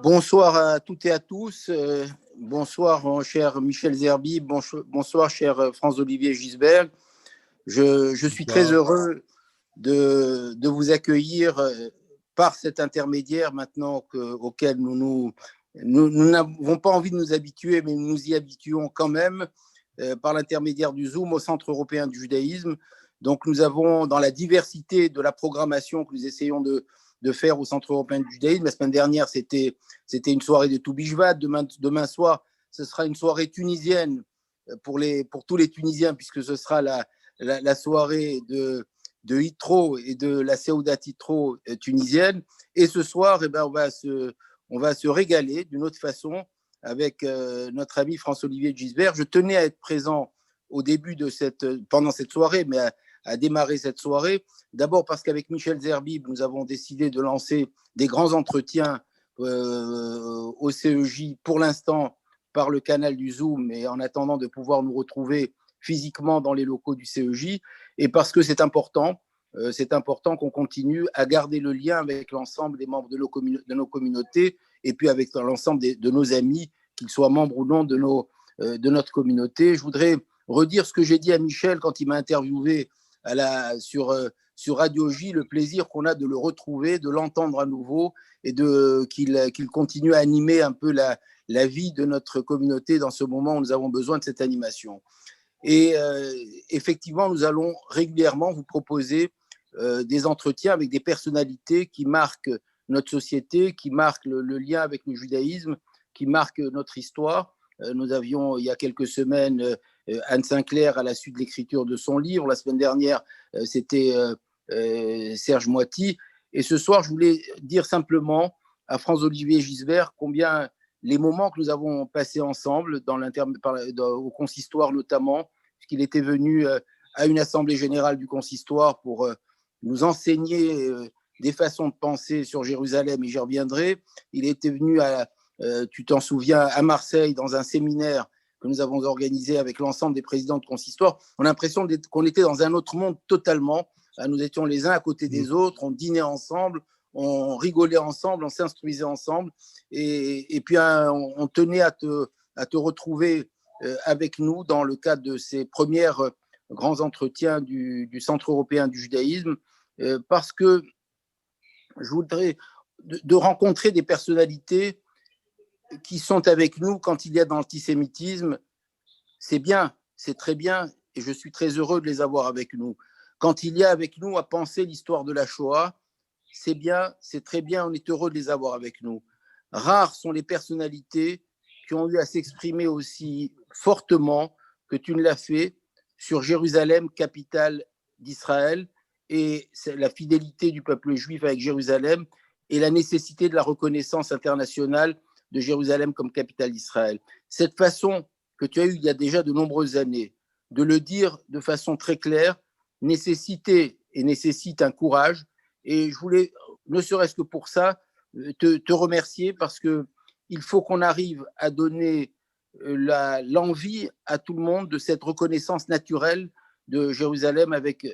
Bonsoir à toutes et à tous. Bonsoir, mon cher Michel Zerbi. Bonsoir, cher Franz-Olivier Gisberg. Je suis très Bonsoir. heureux de vous accueillir par cet intermédiaire maintenant auquel nous n'avons pas envie de nous habituer, mais nous nous y habituons quand même par l'intermédiaire du Zoom au Centre européen du judaïsme. Donc nous avons dans la diversité de la programmation que nous essayons de faire au Centre européen du judaïsme. La semaine dernière, c'était une soirée de Toubishvat. Demain soir, ce sera une soirée tunisienne pour tous les Tunisiens, puisque ce sera la soirée de Yitro et de la Seudat Yitro tunisienne. Et ce soir, on va se régaler d'une autre façon avec notre ami François-Olivier Gisbert. Je tenais à être présent au début pendant cette soirée, mais à démarrer cette soirée. D'abord parce qu'avec Michel Zerbib, nous avons décidé de lancer des grands entretiens au CEJ pour l'instant par le canal du Zoom, et en attendant de pouvoir nous retrouver physiquement dans les locaux du CEJ, et parce que c'est important qu'on continue à garder le lien avec l'ensemble des membres de nos communautés, et puis avec l'ensemble de nos amis, qu'ils soient membres ou non de notre communauté. Je voudrais redire ce que j'ai dit à Michel quand il m'a interviewé sur Radio J, le plaisir qu'on a de le retrouver, de l'entendre à nouveau, et qu'il continue à animer un peu la vie de notre communauté dans ce moment où nous avons besoin de cette animation. Et effectivement, nous allons régulièrement vous proposer des entretiens avec des personnalités qui marquent notre société, qui marquent le lien avec le judaïsme, qui marquent notre histoire. Nous avions, il y a quelques semaines, Anne Sinclair à la suite de l'écriture de son livre. La semaine dernière, c'était Serge Moiti. Et ce soir, je voulais dire simplement à Franz-Olivier Gisbert combien les moments que nous avons passés ensemble au consistoire notamment, puisqu'il était venu à une assemblée générale du consistoire pour nous enseigner des façons de penser sur Jérusalem, et j'y reviendrai. Il était venu, tu t'en souviens, à Marseille dans un séminaire que nous avons organisé avec l'ensemble des présidents de consistoire. On a l'impression qu'on était dans un autre monde totalement. Nous étions les uns à côté des autres, on dînait ensemble, on rigolait ensemble, on s'instruisait ensemble, et puis on tenait à te retrouver avec nous dans le cadre de ces premiers grands entretiens du Centre européen du judaïsme, parce que je voudrais de rencontrer des personnalités qui sont avec nous quand il y a de l'antisémitisme. C'est bien, c'est très bien, et je suis très heureux de les avoir avec nous. Quand il y a avec nous à penser l'histoire de la Shoah, c'est bien, c'est très bien, on est heureux de les avoir avec nous. Rares sont les personnalités qui ont eu à s'exprimer aussi fortement que tu ne l'as fait sur Jérusalem, capitale d'Israël, et la fidélité du peuple juif avec Jérusalem et la nécessité de la reconnaissance internationale de Jérusalem comme capitale d'Israël. Cette façon que tu as eue il y a déjà de nombreuses années de le dire de façon très claire nécessite un courage, et je voulais, ne serait-ce que pour ça, te remercier, parce qu'il faut qu'on arrive à donner l'envie à tout le monde de cette reconnaissance naturelle de Jérusalem avec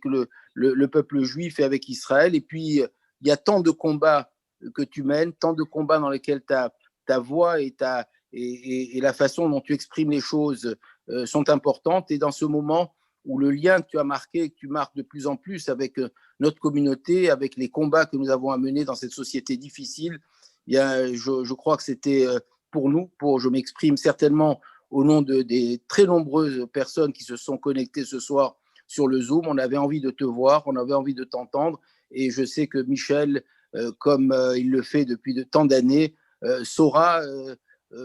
le peuple juif et avec Israël. Et puis, il y a tant de combats que tu mènes, tant de combats dans lesquels ta voix et la façon dont tu exprimes les choses sont importantes. Et dans ce moment où le lien que tu as marqué, que tu marques de plus en plus avec notre communauté, avec les combats que nous avons à mener dans cette société difficile, je crois que c'était pour nous, je m'exprime certainement au nom des très nombreuses personnes qui se sont connectées ce soir sur le Zoom. On avait envie de te voir, on avait envie de t'entendre, et je sais que Michel, comme il le fait depuis tant d'années, saura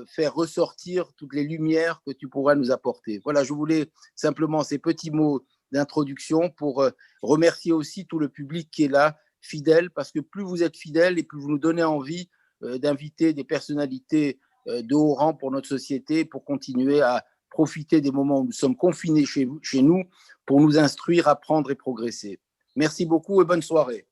faire ressortir toutes les lumières que tu pourras nous apporter. Voilà, je voulais simplement ces petits mots d'introduction pour remercier aussi tout le public qui est là, fidèle, parce que plus vous êtes fidèles et plus vous nous donnez envie d'inviter des personnalités de haut rang pour notre société, pour continuer à profiter des moments où nous sommes confinés chez nous, pour nous instruire, apprendre et progresser. Merci beaucoup et bonne soirée.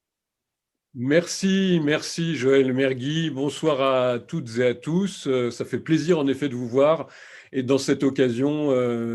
Merci Joël Mergui. Bonsoir à toutes et à tous. Ça fait plaisir en effet de vous voir, et dans cette occasion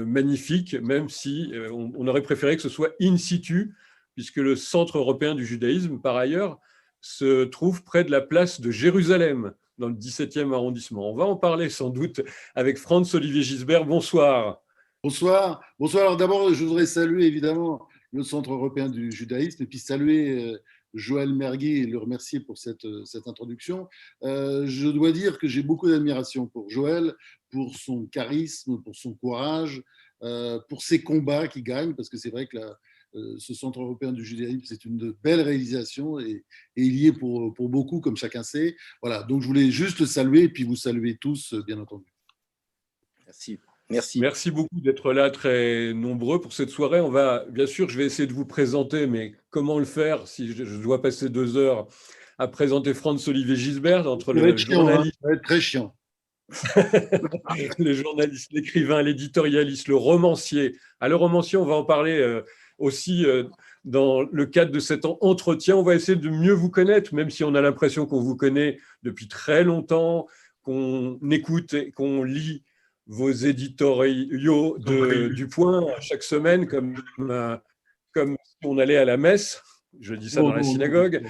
magnifique, même si on aurait préféré que ce soit in situ, puisque le Centre européen du judaïsme, par ailleurs, se trouve près de la place de Jérusalem. dans le 17e arrondissement. On va en parler sans doute avec Franz-Olivier Gisbert. Bonsoir. Bonsoir. Bonsoir. Alors d'abord, je voudrais saluer évidemment le Centre européen du judaïsme et puis saluer Joël Mergui et le remercier pour cette introduction. Je dois dire que j'ai beaucoup d'admiration pour Joël, pour son charisme, pour son courage, pour ses combats qu'il gagne, parce que c'est vrai que ce Centre européen du judaïsme, c'est une belle réalisation et il y est pour beaucoup, comme chacun sait. Voilà, donc je voulais juste le saluer et puis vous saluer tous, bien entendu. Merci. Merci. Merci beaucoup d'être là, très nombreux pour cette soirée. Bien sûr, je vais essayer de vous présenter, mais comment le faire si je dois passer 2 heures à présenter Franz-Olivier Gisbert entre le journaliste, ça va être très chiant. le journaliste, l'écrivain, l'éditorialiste, le romancier. Le romancier, on va en parler aussi dans le cadre de cet entretien. On va essayer de mieux vous connaître, même si on a l'impression qu'on vous connaît depuis très longtemps, qu'on écoute et qu'on lit vos éditoriaux du Point chaque semaine, comme si on allait à la messe. Je dis ça dans la synagogue.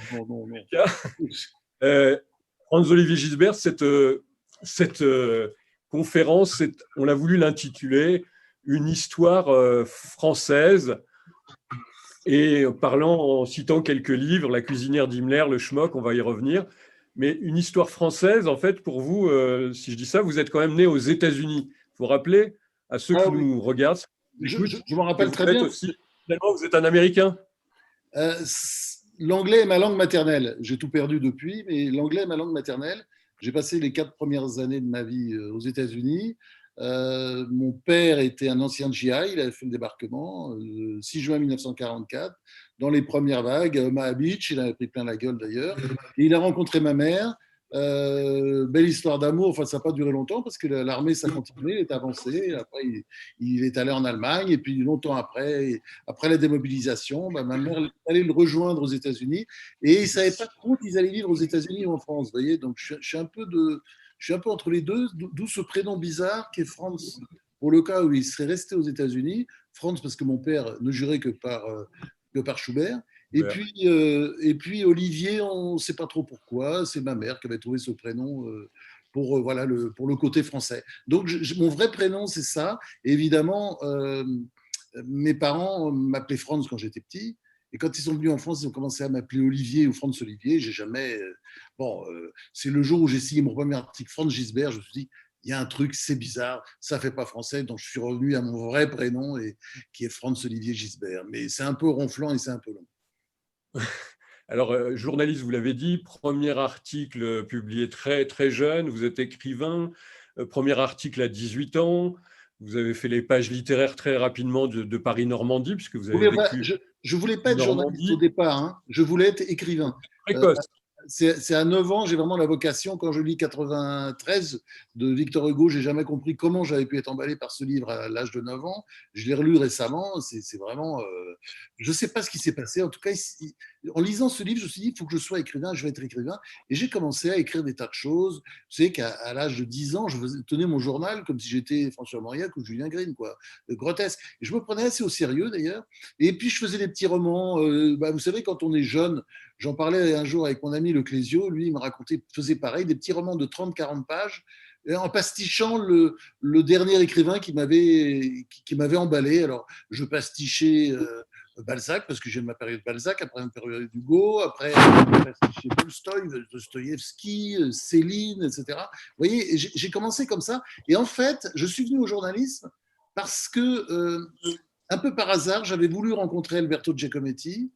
Franz-Olivier Gisbert, cette conférence, on a voulu l'intituler « Une histoire française ». Et en citant quelques livres, La cuisinière d'Himmler, Le Schmock, on va y revenir. Mais une histoire française, en fait, pour vous, si je dis ça, vous êtes quand même né aux États-Unis. Il faut rappeler à ceux qui nous regardent. Je m'en rappelle très bien. Finalement, vous êtes un Américain. L'anglais est ma langue maternelle. J'ai tout perdu depuis, mais l'anglais est ma langue maternelle. J'ai passé les 4 premières années de ma vie aux États-Unis. Mon père était un ancien GI, il avait fait le débarquement 6 juin 1944 dans les premières vagues à Omaha Beach, il avait pris plein la gueule d'ailleurs, et il a rencontré ma mère. Belle histoire d'amour, enfin ça n'a pas duré longtemps parce que l'armée ça continué, il est avancé, après il est allé en Allemagne et puis longtemps après la démobilisation, ma mère est allée le rejoindre aux États-Unis et ils ne savaient pas trop qu'ils allaient vivre aux États-Unis ou en France, vous voyez, donc je suis un peu entre les deux, d'où ce prénom bizarre qui est Franz. Pour le cas où il serait resté aux États-Unis, Franz parce que mon père ne jurait que par Schubert. Et puis Olivier, on ne sait pas trop pourquoi. C'est ma mère qui avait trouvé ce prénom pour le côté français. Donc mon vrai prénom c'est ça. Et évidemment, mes parents m'appelaient Franz quand j'étais petit. Et quand ils sont venus en France, ils ont commencé à m'appeler Olivier ou Franz Olivier. J'ai jamais. C'est le jour où j'ai signé mon premier article, Franz Gisbert. Je me suis dit, il y a un truc, c'est bizarre, ça fait pas français. Donc je suis revenu à mon vrai prénom qui est Franz Olivier Gisbert. Mais c'est un peu ronflant et c'est un peu long. Alors, journaliste, vous l'avez dit, premier article publié très, très jeune, vous êtes écrivain, premier article à 18 ans, vous avez fait les pages littéraires très rapidement de Paris-Normandie, puisque vous avez vécu... Je ne voulais pas être journaliste au départ, hein. Je voulais être écrivain. Précoce. C'est à 9 ans, j'ai vraiment la vocation. Quand je lis 93 de Victor Hugo, j'ai jamais compris comment j'avais pu être emballé par ce livre à l'âge de 9 ans. Je l'ai relu récemment. C'est vraiment. Je ne sais pas ce qui s'est passé. En tout cas, en lisant ce livre, je me suis dit il faut que je sois écrivain, je vais être écrivain. Et j'ai commencé à écrire des tas de choses. Vous savez qu'à l'âge de 10 ans, je tenais mon journal comme si j'étais François Mauriac ou Julien Green, quoi. Grotesque. Et je me prenais assez au sérieux d'ailleurs. Et puis je faisais des petits romans. Vous savez, quand on est jeune, j'en parlais un jour avec mon ami Le Clésio, lui il me racontait, faisait pareil, des petits romans de 30-40 pages, en pastichant le dernier écrivain qui m'avait emballé. Alors je pastichais Balzac, parce que j'ai ma période Balzac, après ma période Hugo, après j'ai pastiché Tolstoï, Dostoïevski, Céline, etc. Vous voyez, j'ai commencé comme ça, et en fait, je suis venu au journalisme parce que, un peu par hasard, j'avais voulu rencontrer Alberto Giacometti,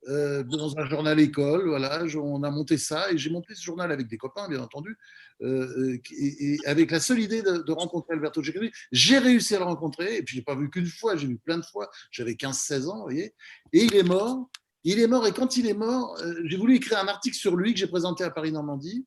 dans un journal école, voilà, on a monté ça et j'ai monté ce journal avec des copains, bien entendu, et avec la seule idée de rencontrer Alberto Giacometti. J'ai réussi à le rencontrer et puis je l'ai pas vu qu'une fois, j'ai vu plein de fois. J'avais 15-16 ans, vous voyez, et il est mort. Il est mort et quand il est mort, j'ai voulu écrire un article sur lui que j'ai présenté à Paris-Normandie.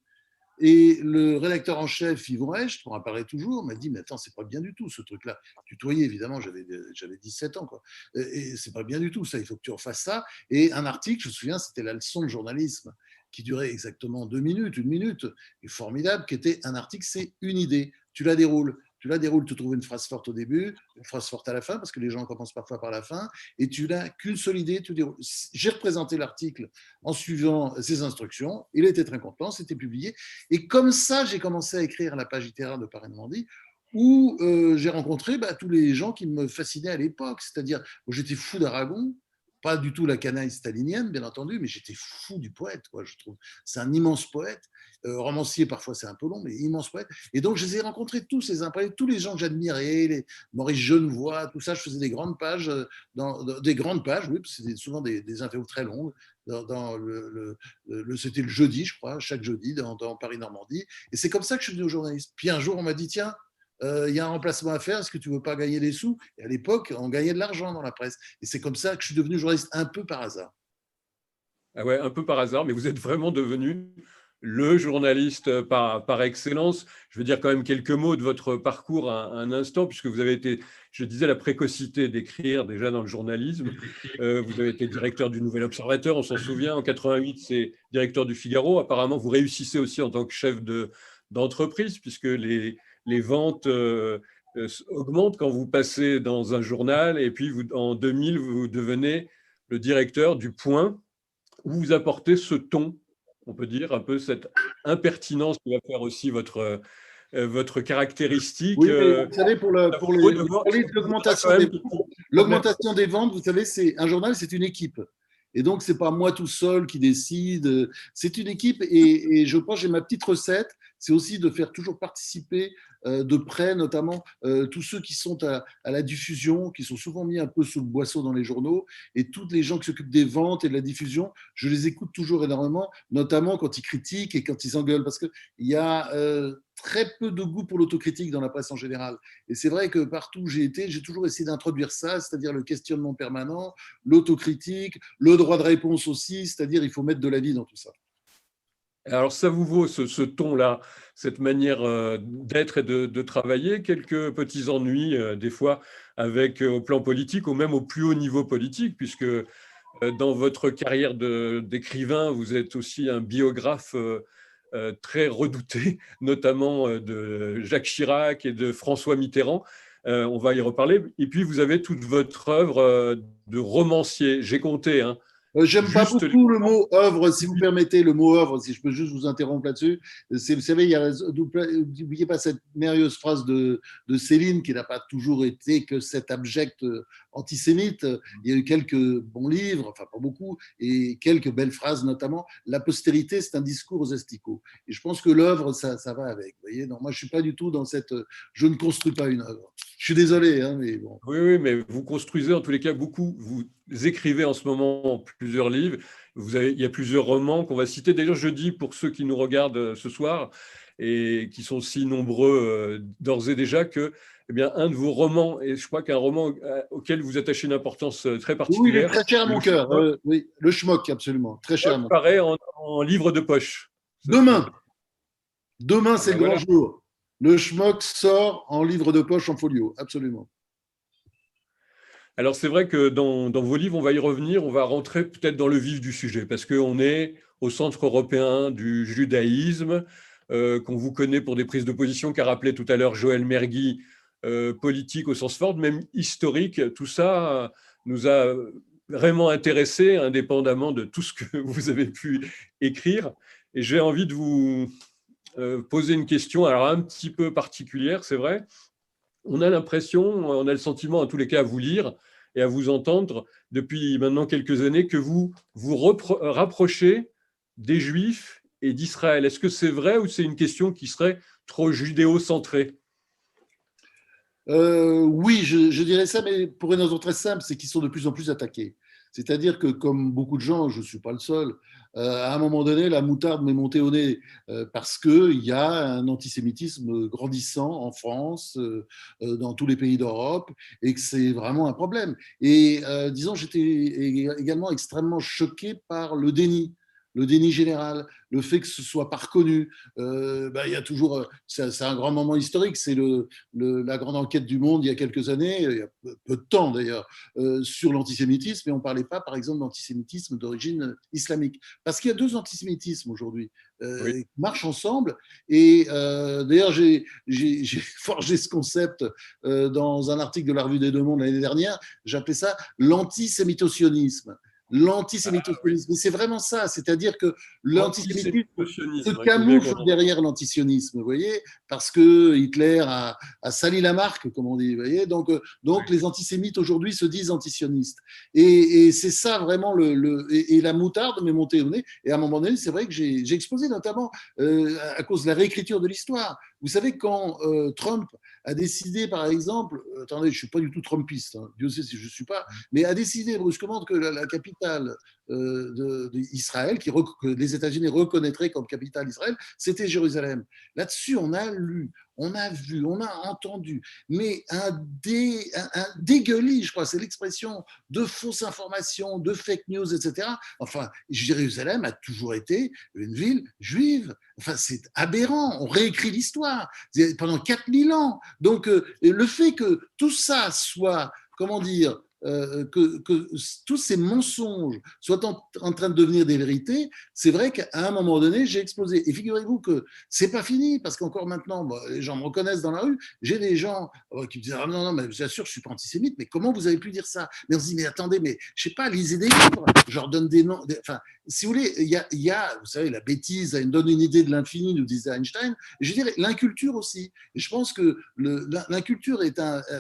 Et le rédacteur en chef, Yvon Recht, on apparaît toujours, m'a dit, mais attends, c'est pas bien du tout ce truc-là. Tutoyer, évidemment, j'avais 17 ans, quoi. Et c'est pas bien du tout ça, il faut que tu refasses ça. Et un article, je me souviens, c'était la leçon de journalisme, qui durait exactement 2 minutes, 1 minute, et formidable, qui était un article, c'est une idée, tu la déroules. Tu la déroules, tu trouves une phrase forte au début, une phrase forte à la fin, parce que les gens commencent parfois par la fin, et tu n'as qu'une seule idée, tu déroules. J'ai représenté l'article en suivant ces instructions, il était très content, c'était publié, et comme ça, j'ai commencé à écrire la page littéraire de Paris-Normandie, où j'ai rencontré tous les gens qui me fascinaient à l'époque, c'est-à-dire, j'étais fou d'Aragon, pas du tout la canaille stalinienne, bien entendu, mais j'étais fou du poète, quoi, je trouve. C'est un immense poète, romancier, parfois c'est un peu long, mais immense poète. Et donc, je les ai rencontrés tous, ces imprévus, tous les gens que j'admirais, les Maurice Genevoix, tout ça, je faisais des grandes pages, des grandes pages, oui, parce que c'était souvent des interviews très longues, c'était le jeudi, je crois, chaque jeudi, dans Paris-Normandie. Et c'est comme ça que je suis devenu journaliste. Puis un jour, on m'a dit, tiens, il y a un remplacement à faire, est-ce que tu ne veux pas gagner des sous? Et à l'époque, on gagnait de l'argent dans la presse. Et c'est comme ça que je suis devenu journaliste, un peu par hasard. Ah ouais, un peu par hasard, mais vous êtes vraiment devenu le journaliste par excellence. Je veux dire quand même quelques mots de votre parcours un instant, puisque vous avez été, je disais, la précocité d'écrire déjà dans le journalisme. Vous avez été directeur du Nouvel Observateur, on s'en souvient. En 88, c'est directeur du Figaro. Apparemment, vous réussissez aussi en tant que chef d'entreprise, puisque les ventes augmentent quand vous passez dans un journal. Et puis, en 2000, vous devenez le directeur du Point, où vous apportez ce ton, on peut dire, un peu cette impertinence qui va faire aussi votre caractéristique. Oui, mais vous savez, pour l'augmentation des ventes, vous savez, un journal, c'est une équipe. Et donc, ce n'est pas moi tout seul qui décide, c'est une équipe. Et je pense que j'ai ma petite recette, c'est aussi de faire toujours participer de près, notamment tous ceux qui sont à la diffusion, qui sont souvent mis un peu sous le boisseau dans les journaux, et tous les gens qui s'occupent des ventes et de la diffusion, je les écoute toujours énormément, notamment quand ils critiquent et quand ils engueulent, parce qu'il y a très peu de goût pour l'autocritique dans la presse en général. Et c'est vrai que partout où j'ai été, j'ai toujours essayé d'introduire ça, c'est-à-dire le questionnement permanent, l'autocritique, le droit de réponse aussi, c'est-à-dire il faut mettre de la vie dans tout ça. Alors, ça vous vaut ce ton-là, cette manière d'être et de travailler, quelques petits ennuis, des fois, au plan politique ou même au plus haut niveau politique, puisque dans votre carrière d'écrivain, vous êtes aussi un biographe très redouté, notamment de Jacques Chirac et de François Mitterrand. On va y reparler. Et puis, vous avez toute votre œuvre de romancier. J'ai compté, hein. J'aime pas beaucoup le mot œuvre, si vous permettez, le mot œuvre, si je peux juste vous interrompre là-dessus. Vous savez, n'oubliez pas cette merveilleuse phrase de Céline, qui n'a pas toujours été que cet abject antisémite. Il y a eu quelques bons livres, enfin pas beaucoup, et quelques belles phrases, notamment. La postérité, c'est un discours aux asticots. Et je pense que l'œuvre, ça va avec. Vous voyez, non, moi, je suis pas du tout dans cette. Je ne construis pas une œuvre. Je suis désolé, hein, mais bon. Oui, mais vous construisez en tous les cas beaucoup. Vous écrivez en ce moment plusieurs livres. Il y a plusieurs romans qu'on va citer. D'ailleurs, je dis pour ceux qui nous regardent ce soir et qui sont si nombreux d'ores et déjà que, eh bien, un de vos romans, et je crois qu'un roman auquel vous attachez une importance très particulière. Oui, très cher à mon cœur. Oui, le Schmock, absolument. Très cher à mon cœur. Paraît en livre de poche. Demain, c'est le grand jour. Le Schmock sort en livre de poche en folio, absolument. Alors, c'est vrai que dans vos livres, on va y revenir, on va rentrer peut-être dans le vif du sujet, parce qu'on est au Centre européen du judaïsme, qu'on vous connaît pour des prises de position qu'a rappelé tout à l'heure Joël Mergui, politique au sens fort, même historique. Tout ça nous a vraiment intéressés, indépendamment de tout ce que vous avez pu écrire. Et j'ai envie de vous poser une question, alors un petit peu particulière, c'est vrai. On a l'impression, on a le sentiment, en tous les cas, à vous lire et à vous entendre depuis maintenant quelques années, que vous vous rapprochez des Juifs et d'Israël. Est-ce que c'est vrai ou c'est une question qui serait trop judéo-centrée ? Oui, je dirais ça, mais pour une raison très simple, c'est qu'ils sont de plus en plus attaqués. C'est-à-dire que, comme beaucoup de gens, je ne suis pas le seul, à un moment donné, la moutarde m'est montée au nez parce qu'il y a un antisémitisme grandissant en France, dans tous les pays d'Europe, et que c'est vraiment un problème. Et disons, j'étais également extrêmement choqué par le déni. le déni général, le fait que ce soit pas reconnu. Il y a toujours, c'est un grand moment historique, c'est la grande enquête du Monde il y a quelques années, il y a peu de temps d'ailleurs, sur l'antisémitisme, et on ne parlait pas, par exemple, d'antisémitisme d'origine islamique. Parce qu'il y a deux antisémitismes aujourd'hui Oui. qui marchent ensemble. Et d'ailleurs, j'ai forgé ce concept dans un article de la Revue des Deux Mondes l'année dernière. J'appelais ça l'antisémitosionisme. L'antisémitosionisme. Et c'est vraiment ça, c'est-à-dire que l'antisémitisme se camoufle derrière l'antisionisme, vous voyez, parce que Hitler a sali la marque, comme on dit, vous voyez. Donc les antisémites aujourd'hui se disent antisionistes. Et c'est ça vraiment et la moutarde m'est montée au nez. Et à un moment donné, c'est vrai que j'ai explosé, notamment à cause de la réécriture de l'histoire. Vous savez, quand Trump a décidé, par exemple, attendez, je ne suis pas du tout trumpiste, hein, Dieu sait si je ne suis pas, mais a décidé brusquement que la capitale d'Israël, que les États-Unis reconnaîtraient comme capitale d'Israël, c'était Jérusalem. Là-dessus, on a lu, on a vu, on a entendu, mais un dégueulis, je crois, c'est l'expression, de fausses informations, de fake news, etc. Enfin, Jérusalem a toujours été une ville juive. Enfin, c'est aberrant. On réécrit l'histoire pendant 4000 ans. Donc, le fait que tout ça soit, comment dire, que tous ces mensonges soient en train de devenir des vérités, c'est vrai qu'à un moment donné, j'ai explosé. Et figurez-vous que c'est pas fini, parce qu'encore maintenant, les gens me reconnaissent dans la rue. J'ai des gens qui me disent ah non, mais je vous assure, je suis pas antisémite, mais comment vous avez pu dire ça? Mais on se dit, mais attendez, mais je sais pas, lisez des livres, je leur donne des noms. Enfin, si vous voulez, il y a, vous savez, la bêtise, elle donne une idée de l'infini, nous disait Einstein. Et je dirais l'inculture aussi. Et je pense que l'inculture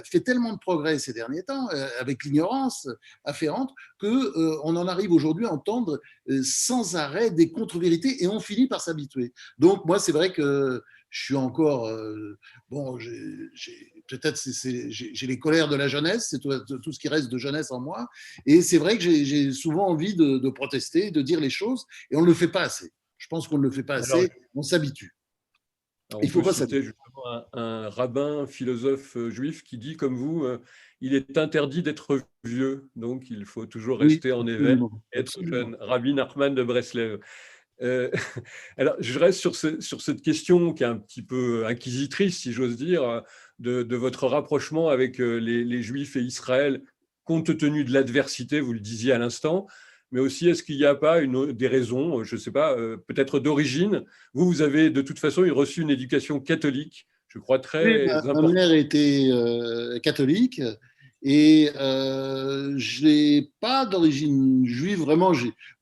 fait tellement de progrès ces derniers temps, avec l'ignorance afférente, qu'on en arrive aujourd'hui à entendre sans arrêt des contre-vérités, et on finit par s'habituer. Donc moi, c'est vrai que je suis encore peut-être j'ai les colères de la jeunesse, c'est tout ce qui reste de jeunesse en moi, et c'est vrai que j'ai souvent envie de protester, de dire les choses, et on ne le fait pas assez. Je pense qu'on ne le fait pas assez, on s'habitue. Il faut citer justement un rabbin, un philosophe juif qui dit, comme vous, il est interdit d'être vieux, donc il faut toujours rester en éveil et être jeune. Rabbi Nachman de Breslev. Alors, je reste sur cette question qui est un petit peu inquisitrice, si j'ose dire, de votre rapprochement avec les Juifs et Israël, compte tenu de l'adversité, vous le disiez à l'instant, mais aussi, est-ce qu'il n'y a pas des raisons, je ne sais pas, peut-être d'origine? Vous avez de toute façon reçu une éducation catholique, je crois, très importante. Ma mère était catholique, et je n'ai pas d'origine juive, vraiment.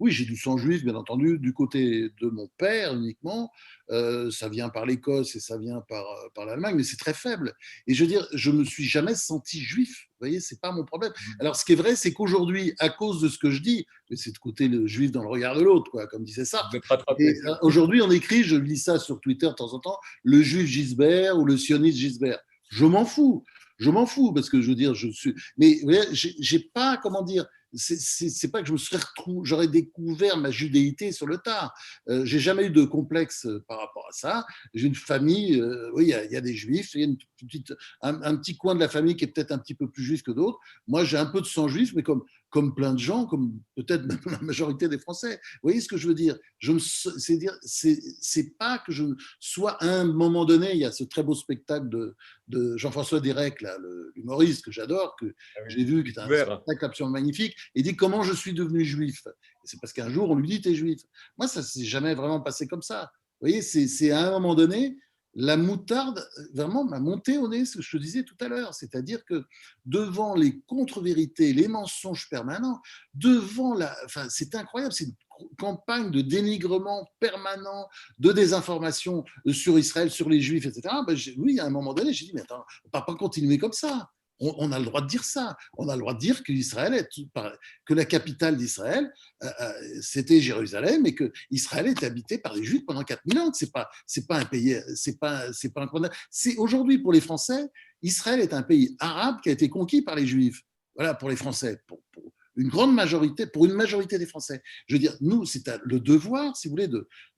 Oui, j'ai du sang juif, bien entendu, du côté de mon père uniquement. Ça vient par l'Écosse et ça vient par l'Allemagne, mais c'est très faible. Et je veux dire, je ne me suis jamais senti juif. Vous voyez, c'est pas mon problème. Alors, ce qui est vrai, c'est qu'aujourd'hui, à cause de ce que je dis, mais c'est de côté le juif dans le regard de l'autre, quoi, comme disait Sartre. Aujourd'hui, on écrit, je lis ça sur Twitter de temps en temps, le juif Gisbert ou le sioniste Gisbert. Je m'en fous. Je m'en fous, parce que je veux dire, mais vous voyez, j'ai pas, comment dire, c'est pas que j'aurais découvert ma judéité sur le tard. J'ai jamais eu de complexe par rapport à ça. J'ai une famille, oui, il y a des juifs, il y a un petit coin de la famille qui est peut-être un petit peu plus juif que d'autres. Moi, j'ai un peu de sang juif, mais comme plein de gens, comme peut-être même la majorité des Français. Vous voyez ce que je veux dire? C'est pas que je sois à un moment donné, il y a ce très beau spectacle de Jean-François Derek, là, l'humoriste que j'adore, que j'ai vu, qui est un spectacle absolument magnifique, et dit comment je suis devenu juif. C'est parce qu'un jour on lui dit t'es juif. Moi, ça s'est jamais vraiment passé comme ça. Vous voyez, c'est à un moment donné, la moutarde vraiment m'a monté au nez, ce que je te disais tout à l'heure, c'est-à-dire que devant les contre-vérités, les mensonges permanents, enfin, c'est incroyable, c'est une campagne de dénigrement permanent, de désinformation sur Israël, sur les Juifs, etc. Oui, à un moment donné, j'ai dit, mais attends, on ne va pas continuer comme ça. On a le droit de dire ça. On a le droit de dire que la capitale d'Israël, c'était Jérusalem, et que Israël était habité par les Juifs pendant 4000 ans. C'est pas un pays, c'est pas un condamné. C'est aujourd'hui pour les Français, Israël est un pays arabe qui a été conquis par les Juifs. Voilà, pour les Français, pour une grande majorité, pour une majorité des Français. Je veux dire, nous, c'est le devoir, si vous voulez,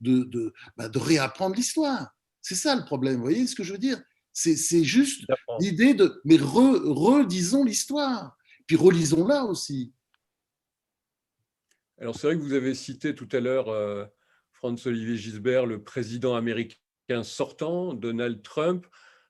de réapprendre l'histoire. C'est ça le problème. Vous voyez ce que je veux dire? C'est juste l'idée mais redisons l'histoire, puis relisons-la aussi. Alors, c'est vrai que vous avez cité tout à l'heure Franz-Olivier Gisbert, le président américain sortant, Donald Trump.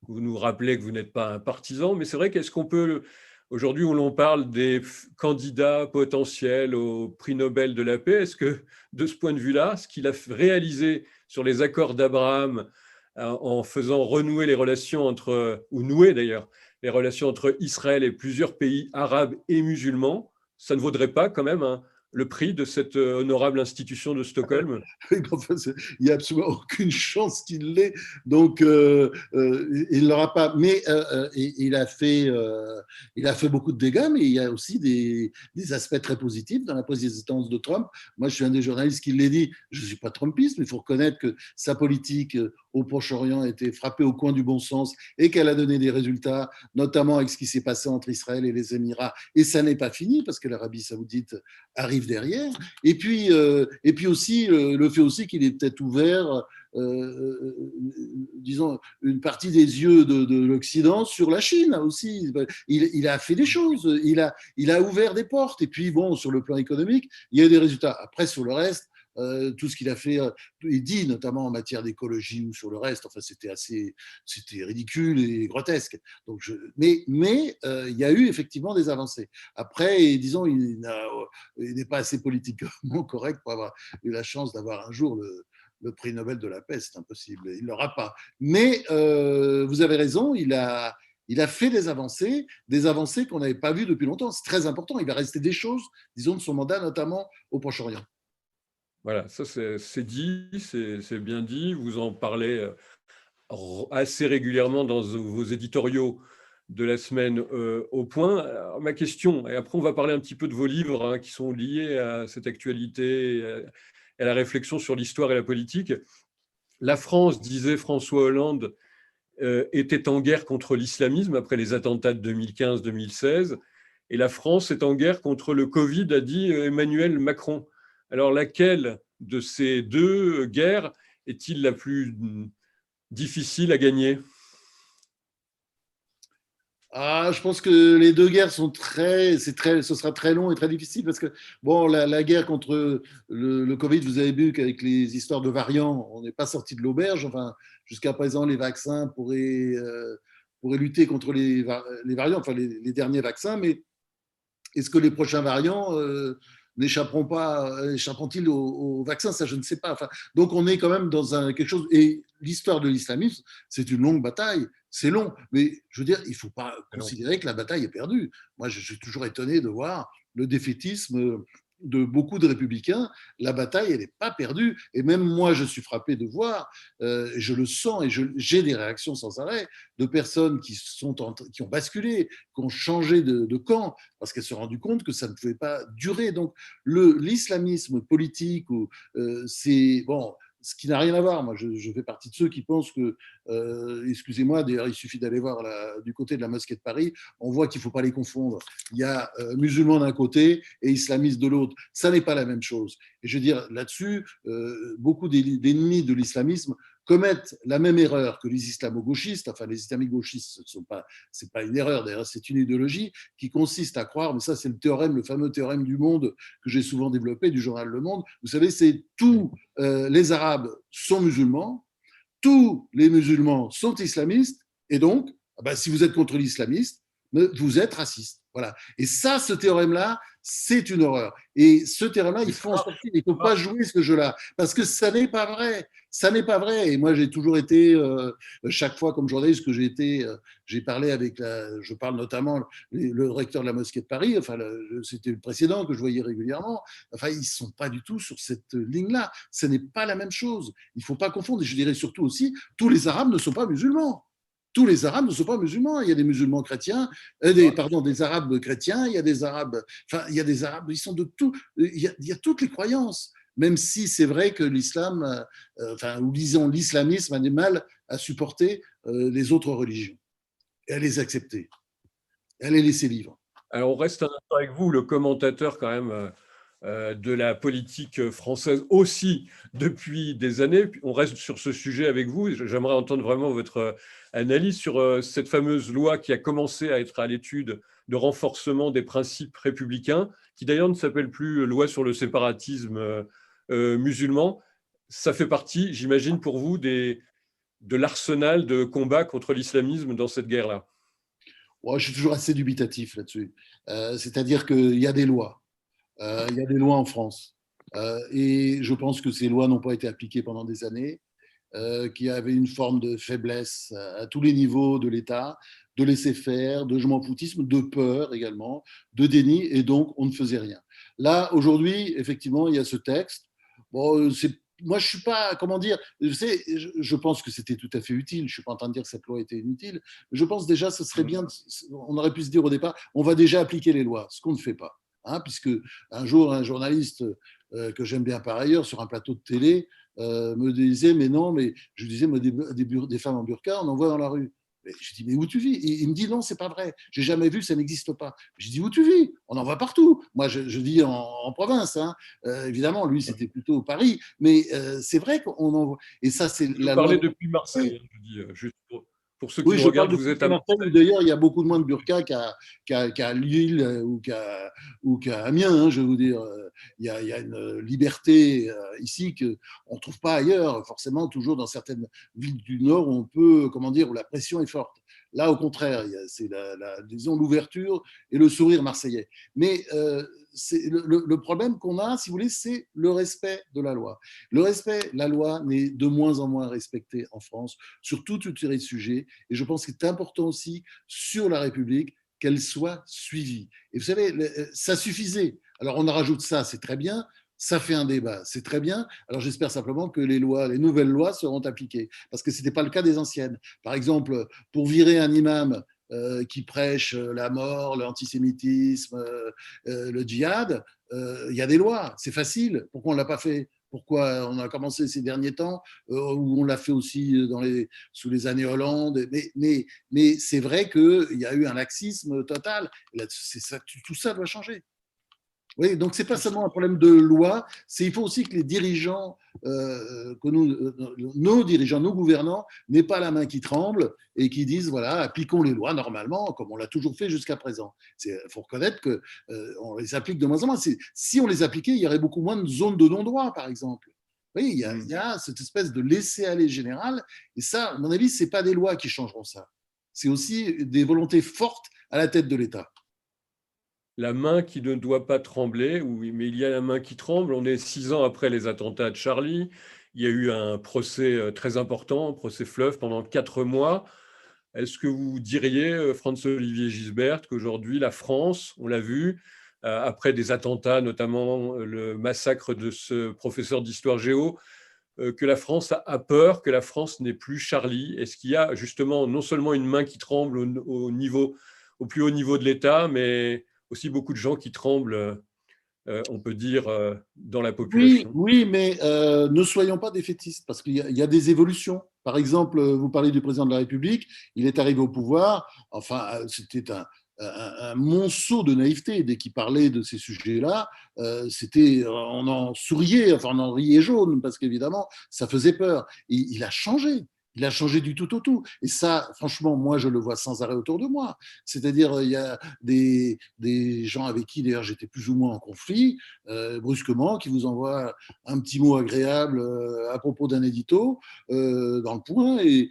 Vous nous rappelez que vous n'êtes pas un partisan, mais c'est vrai qu'est-ce qu'on peut, aujourd'hui où l'on parle des candidats potentiels au prix Nobel de la paix, est-ce que de ce point de vue-là, ce qu'il a réalisé sur les accords d'Abraham en faisant renouer les relations entre, ou nouer d'ailleurs, les relations entre Israël et plusieurs pays arabes et musulmans, ça ne vaudrait pas quand même le prix de cette honorable institution de Stockholm? Enfin, il n'y a absolument aucune chance qu'il l'ait, donc il ne l'aura pas. Mais il a fait beaucoup de dégâts, mais il y a aussi des aspects très positifs dans la présidence de Trump. Moi, je suis un des journalistes qui l'a dit, je ne suis pas trumpiste, mais il faut reconnaître que sa politique au Proche-Orient a été frappée au coin du bon sens et qu'elle a donné des résultats, notamment avec ce qui s'est passé entre Israël et les Émirats. Et ça n'est pas fini, parce que l'Arabie saoudite arrive derrière. Et puis aussi, le fait aussi qu'il est peut-être ouvert, disons, une partie des yeux de l'Occident sur la Chine aussi. Il a fait des choses, il a ouvert des portes. Et puis, bon, sur le plan économique, il y a eu des résultats. Après, sur le reste, tout ce qu'il a fait et dit, notamment en matière d'écologie ou sur le reste, enfin, c'était ridicule et grotesque. Donc mais il y a eu effectivement des avancées. Après, et disons, il n'est pas assez politiquement correct pour avoir eu la chance d'avoir un jour le prix Nobel de la paix, c'est impossible, il ne l'aura pas. Mais vous avez raison, il a fait des avancées qu'on n'avait pas vues depuis longtemps. C'est très important. Il va rester des choses, disons, de son mandat, notamment au Proche-Orient. Voilà, ça c'est dit, c'est bien dit. Vous en parlez assez régulièrement dans vos éditoriaux de la semaine au point. Alors, ma question, et après on va parler un petit peu de vos livres qui sont liés à cette actualité et à la réflexion sur l'histoire et la politique. La France, disait François Hollande, était en guerre contre l'islamisme après les attentats de 2015-2016. Et la France est en guerre contre le Covid, a dit Emmanuel Macron. Alors, laquelle de ces deux guerres est-il la plus difficile à gagner? Je pense que les deux guerres ce sera très long et très difficile parce que bon, la guerre contre le Covid, vous avez vu qu'avec les histoires de variants, on n'est pas sorti de l'auberge. Enfin, jusqu'à présent, les vaccins pourraient lutter contre les variants, enfin les derniers vaccins, mais est-ce que les prochains variants échapperont-ils au vaccin? Ça, je ne sais pas. Enfin, donc, on est quand même dans quelque chose. Et l'histoire de l'islamisme, c'est une longue bataille. C'est long. Mais je veux dire, il ne faut pas considérer que la bataille est perdue. Moi, je suis toujours étonné de voir le défaitisme de beaucoup de républicains. La bataille, elle n'est pas perdue. Et même moi, je suis frappé de voir, je le sens et j'ai des réactions sans arrêt de personnes qui ont basculé, qui ont changé de camp parce qu'elles se sont rendues compte que ça ne pouvait pas durer. Donc, l'islamisme politique, c'est bon. Ce qui n'a rien à voir. Moi, je fais partie de ceux qui pensent que, excusez-moi, d'ailleurs, il suffit d'aller voir du côté de la mosquée de Paris, on voit qu'il ne faut pas les confondre. Il y a musulmans d'un côté et islamistes de l'autre. Ça n'est pas la même chose. Et je veux dire, là-dessus, beaucoup d'ennemis de l'islamisme commettent la même erreur que les islamo-gauchistes. Enfin, les islamiques gauchistes, c'est pas une erreur, d'ailleurs, c'est une idéologie qui consiste à croire, mais ça, c'est le fameux théorème du Monde que j'ai souvent développé, du journal Le Monde. Vous savez, c'est tous les Arabes sont musulmans, tous les musulmans sont islamistes, et donc, si vous êtes contre l'islamiste, vous êtes raciste. Voilà. Et ça, ce théorème-là, c'est une horreur. Et ce théorème-là, il faut en sortir. Il ne faut pas jouer ce jeu-là. Parce que ça n'est pas vrai. Ça n'est pas vrai. Et moi, j'ai toujours été, chaque fois comme journaliste que j'ai parlé je parle notamment le recteur de la mosquée de Paris, enfin, c'était le précédent que je voyais régulièrement. Enfin, ils ne sont pas du tout sur cette ligne-là. Ce n'est pas la même chose. Il ne faut pas confondre. Et je dirais surtout aussi, tous les Arabes ne sont pas musulmans. Tous les Arabes ne sont pas musulmans. Il y a des musulmans chrétiens, des Arabes chrétiens, il y a des Arabes, ils sont de tout. Il y a toutes les croyances. Même si c'est vrai que l'islam, ou disons l'islamisme a du mal à supporter les autres religions et à les accepter, et à les laisser vivre. Alors, on reste un instant avec vous, le commentateur quand même de la politique française aussi depuis des années. On reste sur ce sujet avec vous. J'aimerais entendre vraiment votre analyse sur cette fameuse loi qui a commencé à être à l'étude de renforcement des principes républicains, qui d'ailleurs ne s'appelle plus loi sur le séparatisme musulman. Ça fait partie, j'imagine, pour vous, de l'arsenal de combat contre l'islamisme dans cette guerre-là. Ouais, je suis toujours assez dubitatif là-dessus. C'est-à-dire qu'il y a des lois. Il y a des lois en France. Et je pense que ces lois n'ont pas été appliquées pendant des années, qu'il y avait une forme de faiblesse à tous les niveaux de l'État, de laisser faire, de je m'en foutisme, de peur également, de déni, et donc on ne faisait rien. Là, aujourd'hui, effectivement, il y a ce texte. Bon, moi, je suis pas, comment dire, je pense que c'était tout à fait utile. Je suis pas en train de dire que cette loi était inutile. Je pense déjà, ce serait bien, on aurait pu se dire au départ, on va déjà appliquer les lois, ce qu'on ne fait pas. Hein, puisque un jour, un journaliste que j'aime bien par ailleurs, sur un plateau de télé, me disait, mais non, mais je disais, mais des femmes en burqa, on en voit dans la rue. Et je dis, mais où tu vis? Et il me dit, non, c'est pas vrai. J'ai jamais vu, ça n'existe pas. Je dis, où tu vis? On en voit partout. Moi, je vis en province. Hein. Évidemment, lui, c'était plutôt Paris. Mais c'est vrai qu'on en voit. Et ça, c'est Vous la parlez loi. depuis Marseille, hein, je dis, juste pour ceux qui Oui, nous je parle regardent, de vous êtes à Marseille, où Marseille. d'ailleurs il y a beaucoup de moins de burqa qu'à Lille ou qu'à Amiens. Hein, je veux vous dire, il y a une liberté ici qu'on ne trouve pas ailleurs, forcément, toujours dans certaines villes du Nord où on peut, comment dire, où la pression est forte. Là, au contraire, c'est disons, l'ouverture et le sourire marseillais. Mais le problème qu'on a, si vous voulez, c'est le respect de la loi. Le respect, la loi n'est de moins en moins respectée en France sur toute une série de sujets. Et je pense qu'il est important aussi sur la République qu'elle soit suivie. Et vous savez, ça suffisait. Alors on en rajoute ça, c'est très bien. Ça fait un débat, c'est très bien. Alors j'espère simplement que les nouvelles lois seront appliquées, parce que ce n'était pas le cas des anciennes. Par exemple, pour virer un imam qui prêche la mort, l'antisémitisme, le djihad, il y a des lois, c'est facile. Pourquoi on ne l'a pas fait? Pourquoi on a commencé ces derniers temps, où on l'a fait aussi sous les années Hollande. Mais c'est vrai qu'il y a eu un laxisme total. Là, tout ça doit changer. Oui, donc ce n'est pas seulement un problème de loi, il faut aussi que les dirigeants, nos dirigeants, nos gouvernants, n'aient pas la main qui tremble et qui disent, voilà, appliquons les lois normalement, comme on l'a toujours fait jusqu'à présent. Il faut reconnaître qu'on les applique de moins en moins. Si on les appliquait, il y aurait beaucoup moins de zones de non-droit, par exemple. Oui, il y a cette espèce de laisser-aller général, et ça, à mon avis, ce n'est pas des lois qui changeront ça. C'est aussi des volontés fortes à la tête de l'État. La main qui ne doit pas trembler, oui, mais il y a la main qui tremble. On est 6 ans après les attentats de Charlie. Il y a eu un procès très important, un procès fleuve pendant 4 mois. Est-ce que vous diriez, Franz-Olivier Gisbert, qu'aujourd'hui, la France, on l'a vu, après des attentats, notamment le massacre de ce professeur d'histoire géo, que la France a peur, que la France n'est plus Charlie? Est-ce qu'il y a justement non seulement une main qui tremble au plus haut niveau de l'État, mais aussi beaucoup de gens qui tremblent, on peut dire, dans la Oui, population? oui, mais ne soyons pas défaitistes, parce qu'il y a des évolutions. Par exemple, vous parlez du président de la République, il est arrivé au pouvoir, enfin, c'était un monceau de naïveté. Dès qu'il parlait de ces sujets-là, on en souriait, enfin, on en riait jaune, parce qu'évidemment, ça faisait peur. Et il a changé. Il a changé du tout au tout. Et ça, franchement, moi, je le vois sans arrêt autour de moi. C'est-à-dire, il y a des gens avec qui, d'ailleurs, j'étais plus ou moins en conflit, brusquement, qui vous envoie un petit mot agréable à propos d'un édito dans le point, et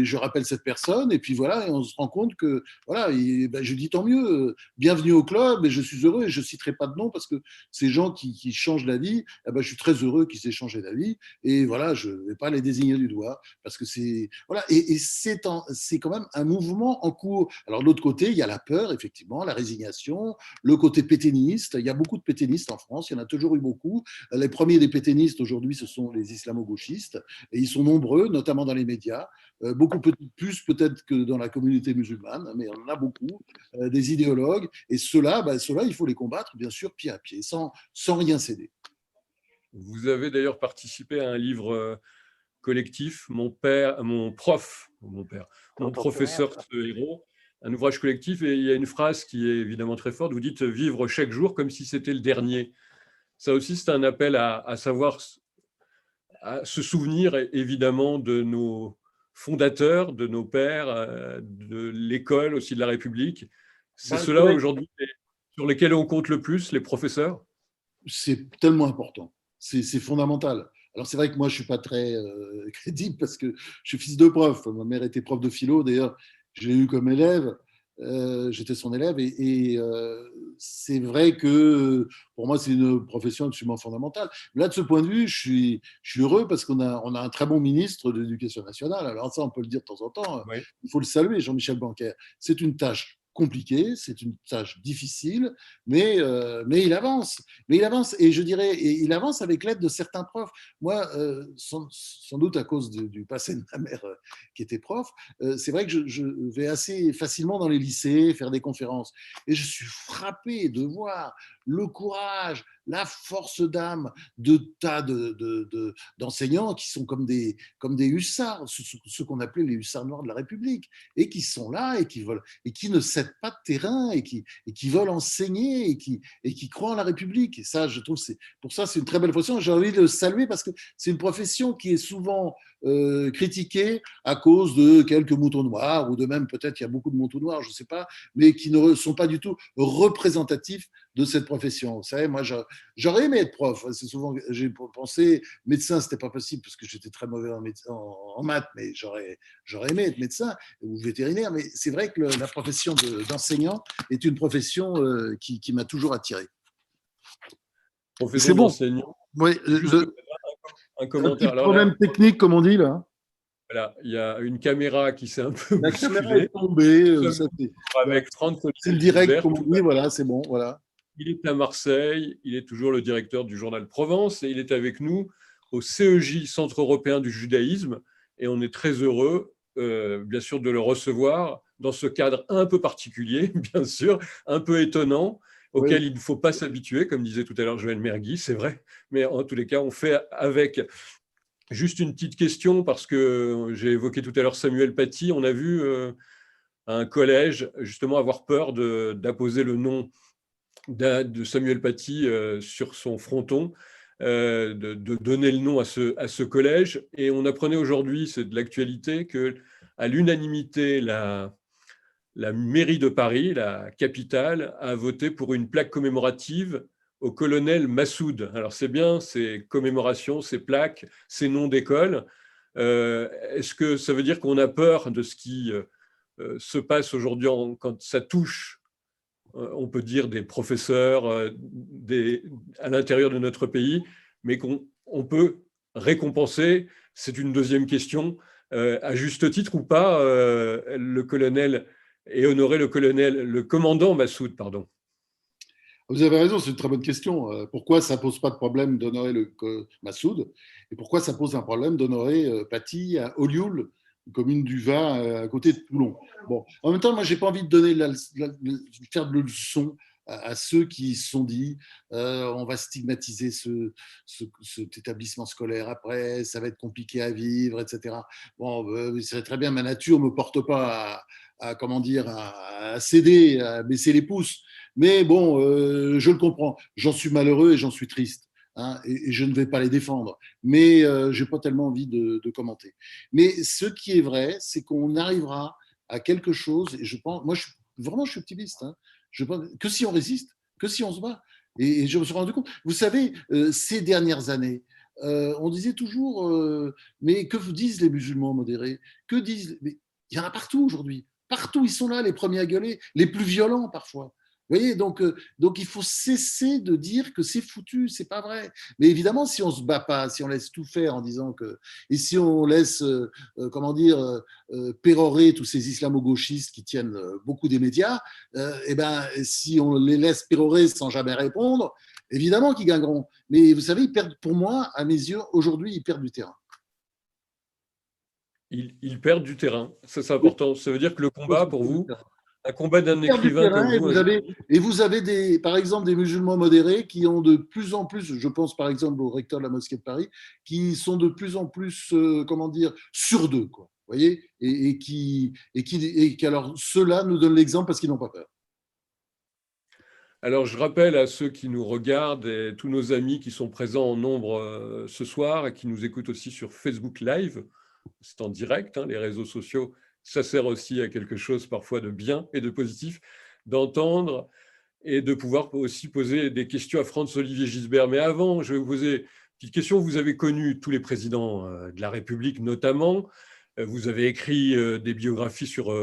je rappelle cette personne, et puis voilà, et on se rend compte que, voilà, ben, je dis tant mieux, bienvenue au club, et je suis heureux, et je ne citerai pas de nom, parce que ces gens qui changent la vie, eh ben, je suis très heureux qu'ils aient changé la vie, et voilà, je ne vais pas les désigner du doigt, parce que c'est, voilà, et c'est quand même un mouvement en cours. Alors de l'autre côté, il y a la peur, effectivement, la résignation, le côté pétainiste. Il y a beaucoup de pétainistes en France, il y en a toujours eu beaucoup. Les premiers des pétainistes aujourd'hui, ce sont les islamo-gauchistes, et ils sont nombreux, notamment dans les médias, beaucoup plus peut-être que dans la communauté musulmane, mais on en a beaucoup, des idéologues, et ceux-là, il faut les combattre, bien sûr, pied à pied, sans rien céder. Vous avez d'ailleurs participé à un livre collectif, mon professeur ce héros, un ouvrage collectif, et il y a une phrase qui est évidemment très forte, vous dites « vivre chaque jour comme si c'était le dernier ». Ça aussi, c'est un appel à savoir, à se souvenir évidemment de nos fondateurs, de nos pères, de l'école aussi de la République. C'est ceux-là aujourd'hui sur lesquels on compte le plus, les professeurs? C'est tellement important, c'est fondamental. Alors c'est vrai que moi je suis pas très crédible parce que je suis fils de prof. Ma mère était prof de philo, d'ailleurs je l'ai eu comme élève, j'étais son élève et c'est vrai que pour moi c'est une profession absolument fondamentale. Là de ce point de vue, je suis heureux parce on a un très bon ministre de l'Éducation nationale. Alors ça on peut le dire de temps en temps, Oui. il faut le saluer, Jean-Michel Blanquer. C'est une tâche compliquée, c'est une tâche difficile, mais il avance. Mais il avance, et je dirais, et il avance avec l'aide de certains profs. Moi, sans doute à cause du passé de ma mère qui était prof, c'est vrai que je vais assez facilement dans les lycées faire des conférences. Et je suis frappé de voir le courage, la force d'âme de tas d'enseignants qui sont comme des hussards, ceux qu'on appelait les hussards noirs de la République, et qui sont là et qui ne cèdent pas de terrain et qui veulent enseigner et qui croient en la République. Et ça, je trouve, pour ça, c'est une très belle profession. J'ai envie de le saluer parce que c'est une profession qui est souvent critiquée à cause de quelques moutons noirs, ou de même, peut-être il y a beaucoup de moutons noirs, je ne sais pas, mais qui ne sont pas du tout représentatifs de cette profession. Vous savez, moi, j'aurais aimé être prof. C'est souvent, j'ai pensé, médecin, c'était pas possible parce que j'étais très mauvais en maths, mais j'aurais aimé être médecin ou vétérinaire. Mais c'est vrai que la profession d'enseignant est une profession qui m'a toujours attiré. Profession C'est bon. d'enseignant. Oui, Un un commentaire. petit Alors problème là, technique, comme on dit là. voilà, il y a une caméra qui s'est un peu La caméra est bousculée. tombée. Voilà. Avec Franck C'est le direct, Olivier. comme on dit. Voilà, c'est bon. Voilà. Il est à Marseille, il est toujours le directeur du journal Provence et il est avec nous au CEJ, Centre européen du judaïsme, et on est très heureux, bien sûr, de le recevoir dans ce cadre un peu particulier, bien sûr, un peu étonnant, auquel Oui. il ne faut pas s'habituer, comme disait tout à l'heure Joël Mergui, c'est vrai, mais en tous les cas, on fait avec. Juste une petite question, parce que j'ai évoqué tout à l'heure Samuel Paty, on a vu un collège justement avoir peur d'apposer le nom de Samuel Paty sur son fronton, de donner le nom à ce collège. Et on apprenait aujourd'hui, c'est de l'actualité, qu'à l'unanimité, la mairie de Paris, la capitale, a voté pour une plaque commémorative au colonel Massoud. Alors c'est bien, ces commémorations, ces plaques, ces noms d'école. Est-ce que ça veut dire qu'on a peur de ce qui se passe aujourd'hui quand ça touche, on peut dire, des professeurs à l'intérieur de notre pays, mais qu'on peut récompenser, c'est une deuxième question, à juste titre ou pas, le colonel, et honorer le commandant Massoud, pardon. Vous avez raison, c'est une très bonne question. Pourquoi ça ne pose pas de problème d'honorer Massoud, et pourquoi ça pose un problème d'honorer Paty à Olioul, une commune du Var à côté de Toulon. Bon, en même temps, moi, j'ai pas envie de donner faire de leçon à ceux qui se sont dit on va stigmatiser cet établissement scolaire après, ça va être compliqué à vivre, etc. Bon, c'est très bien, ma nature me porte pas comment dire, à céder, à baisser les pouces. Mais bon, je le comprends. J'en suis malheureux et j'en suis triste. Hein, et je ne vais pas les défendre. Mais je n'ai pas tellement envie de commenter. Mais ce qui est vrai, c'est qu'on arrivera à quelque chose. Et je pense, moi, je suis optimiste. Hein, je pense que si on résiste, que si on se bat. Et je me suis rendu compte. Vous savez, ces dernières années, on disait toujours, mais que disent les musulmans modérés? Que disent mais il y en a partout aujourd'hui. Partout, ils sont là, les premiers à gueuler, les plus violents parfois. Vous voyez, donc il faut cesser de dire que c'est foutu, c'est pas vrai. Mais évidemment, si on se bat pas, si on laisse tout faire en disant que, et si on laisse, comment dire, pérorer tous ces islamo-gauchistes qui tiennent beaucoup des médias, et ben, si on les laisse pérorer sans jamais répondre, évidemment qu'ils gagneront. Mais vous savez, ils perdent, pour moi, à mes yeux, aujourd'hui, ils perdent du terrain. Ils perdent du terrain, ça c'est important. Ça veut dire que le combat, pour vous, un combat d'un Ils perdent du écrivain terrain, comme vous, et vous avez par exemple des musulmans modérés qui ont de plus en plus, je pense par exemple au recteur de la mosquée de Paris, qui sont de plus en plus, comment dire, sûrs d'eux, quoi. Vous voyez, et qui alors ceux-là nous donnent l'exemple parce qu'ils n'ont pas peur. Alors, je rappelle à ceux qui nous regardent et tous nos amis qui sont présents en nombre ce soir et qui nous écoutent aussi sur Facebook Live, c'est en direct, hein, les réseaux sociaux, ça sert aussi à quelque chose parfois de bien et de positif. d'entendre et de pouvoir aussi poser des questions à Franz-Olivier Gisbert. Mais avant, je vais vous poser une petite question. Vous avez connu tous les présidents de la République notamment. Vous avez écrit des biographies sur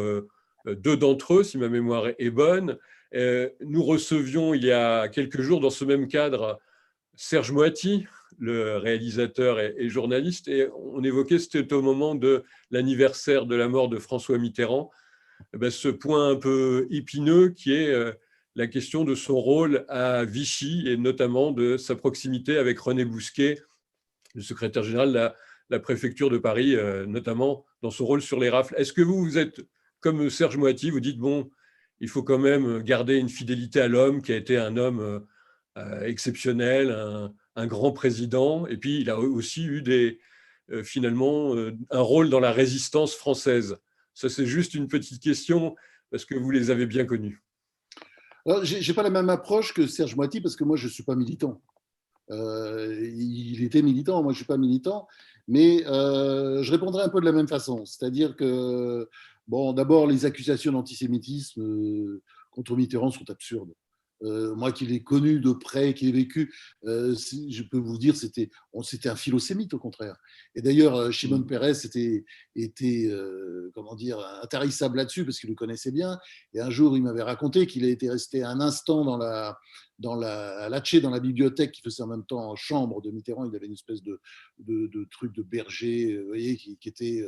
deux d'entre eux, si ma mémoire est bonne. Nous recevions il y a quelques jours dans ce même cadre Serge Moati, le réalisateur et journaliste, et on évoquait, c'était au moment de l'anniversaire de la mort de François Mitterrand, ce point un peu épineux qui est la question de son rôle à Vichy et notamment de sa proximité avec René Bousquet, le secrétaire général de la préfecture de Paris, notamment dans son rôle sur les rafles. Est-ce que vous êtes comme Serge Moati, vous dites, bon, il faut quand même garder une fidélité à l'homme qui a été un homme exceptionnel, un grand président, et puis il a aussi eu finalement un rôle dans la résistance française. Ça, c'est juste une petite question, parce que vous les avez bien connus. Je n'ai pas la même approche que Serge Moati, parce que moi, je ne suis pas militant. Il était militant, moi, je ne suis pas militant, mais je répondrai un peu de la même façon. C'est-à-dire que, bon, d'abord, les accusations d'antisémitisme contre Mitterrand sont absurdes. Moi qui l'ai connu de près, qui l'ai vécu, je peux vous dire, c'était un philosémite au contraire. Et d'ailleurs, Shimon Peres était comment dire, intarissable là-dessus parce qu'il le connaissait bien. Et un jour, il m'avait raconté qu'il a été resté un instant à Latché, dans la bibliothèque, qui faisait en même temps chambre de Mitterrand. Il avait une espèce de truc de berger, vous voyez, qui était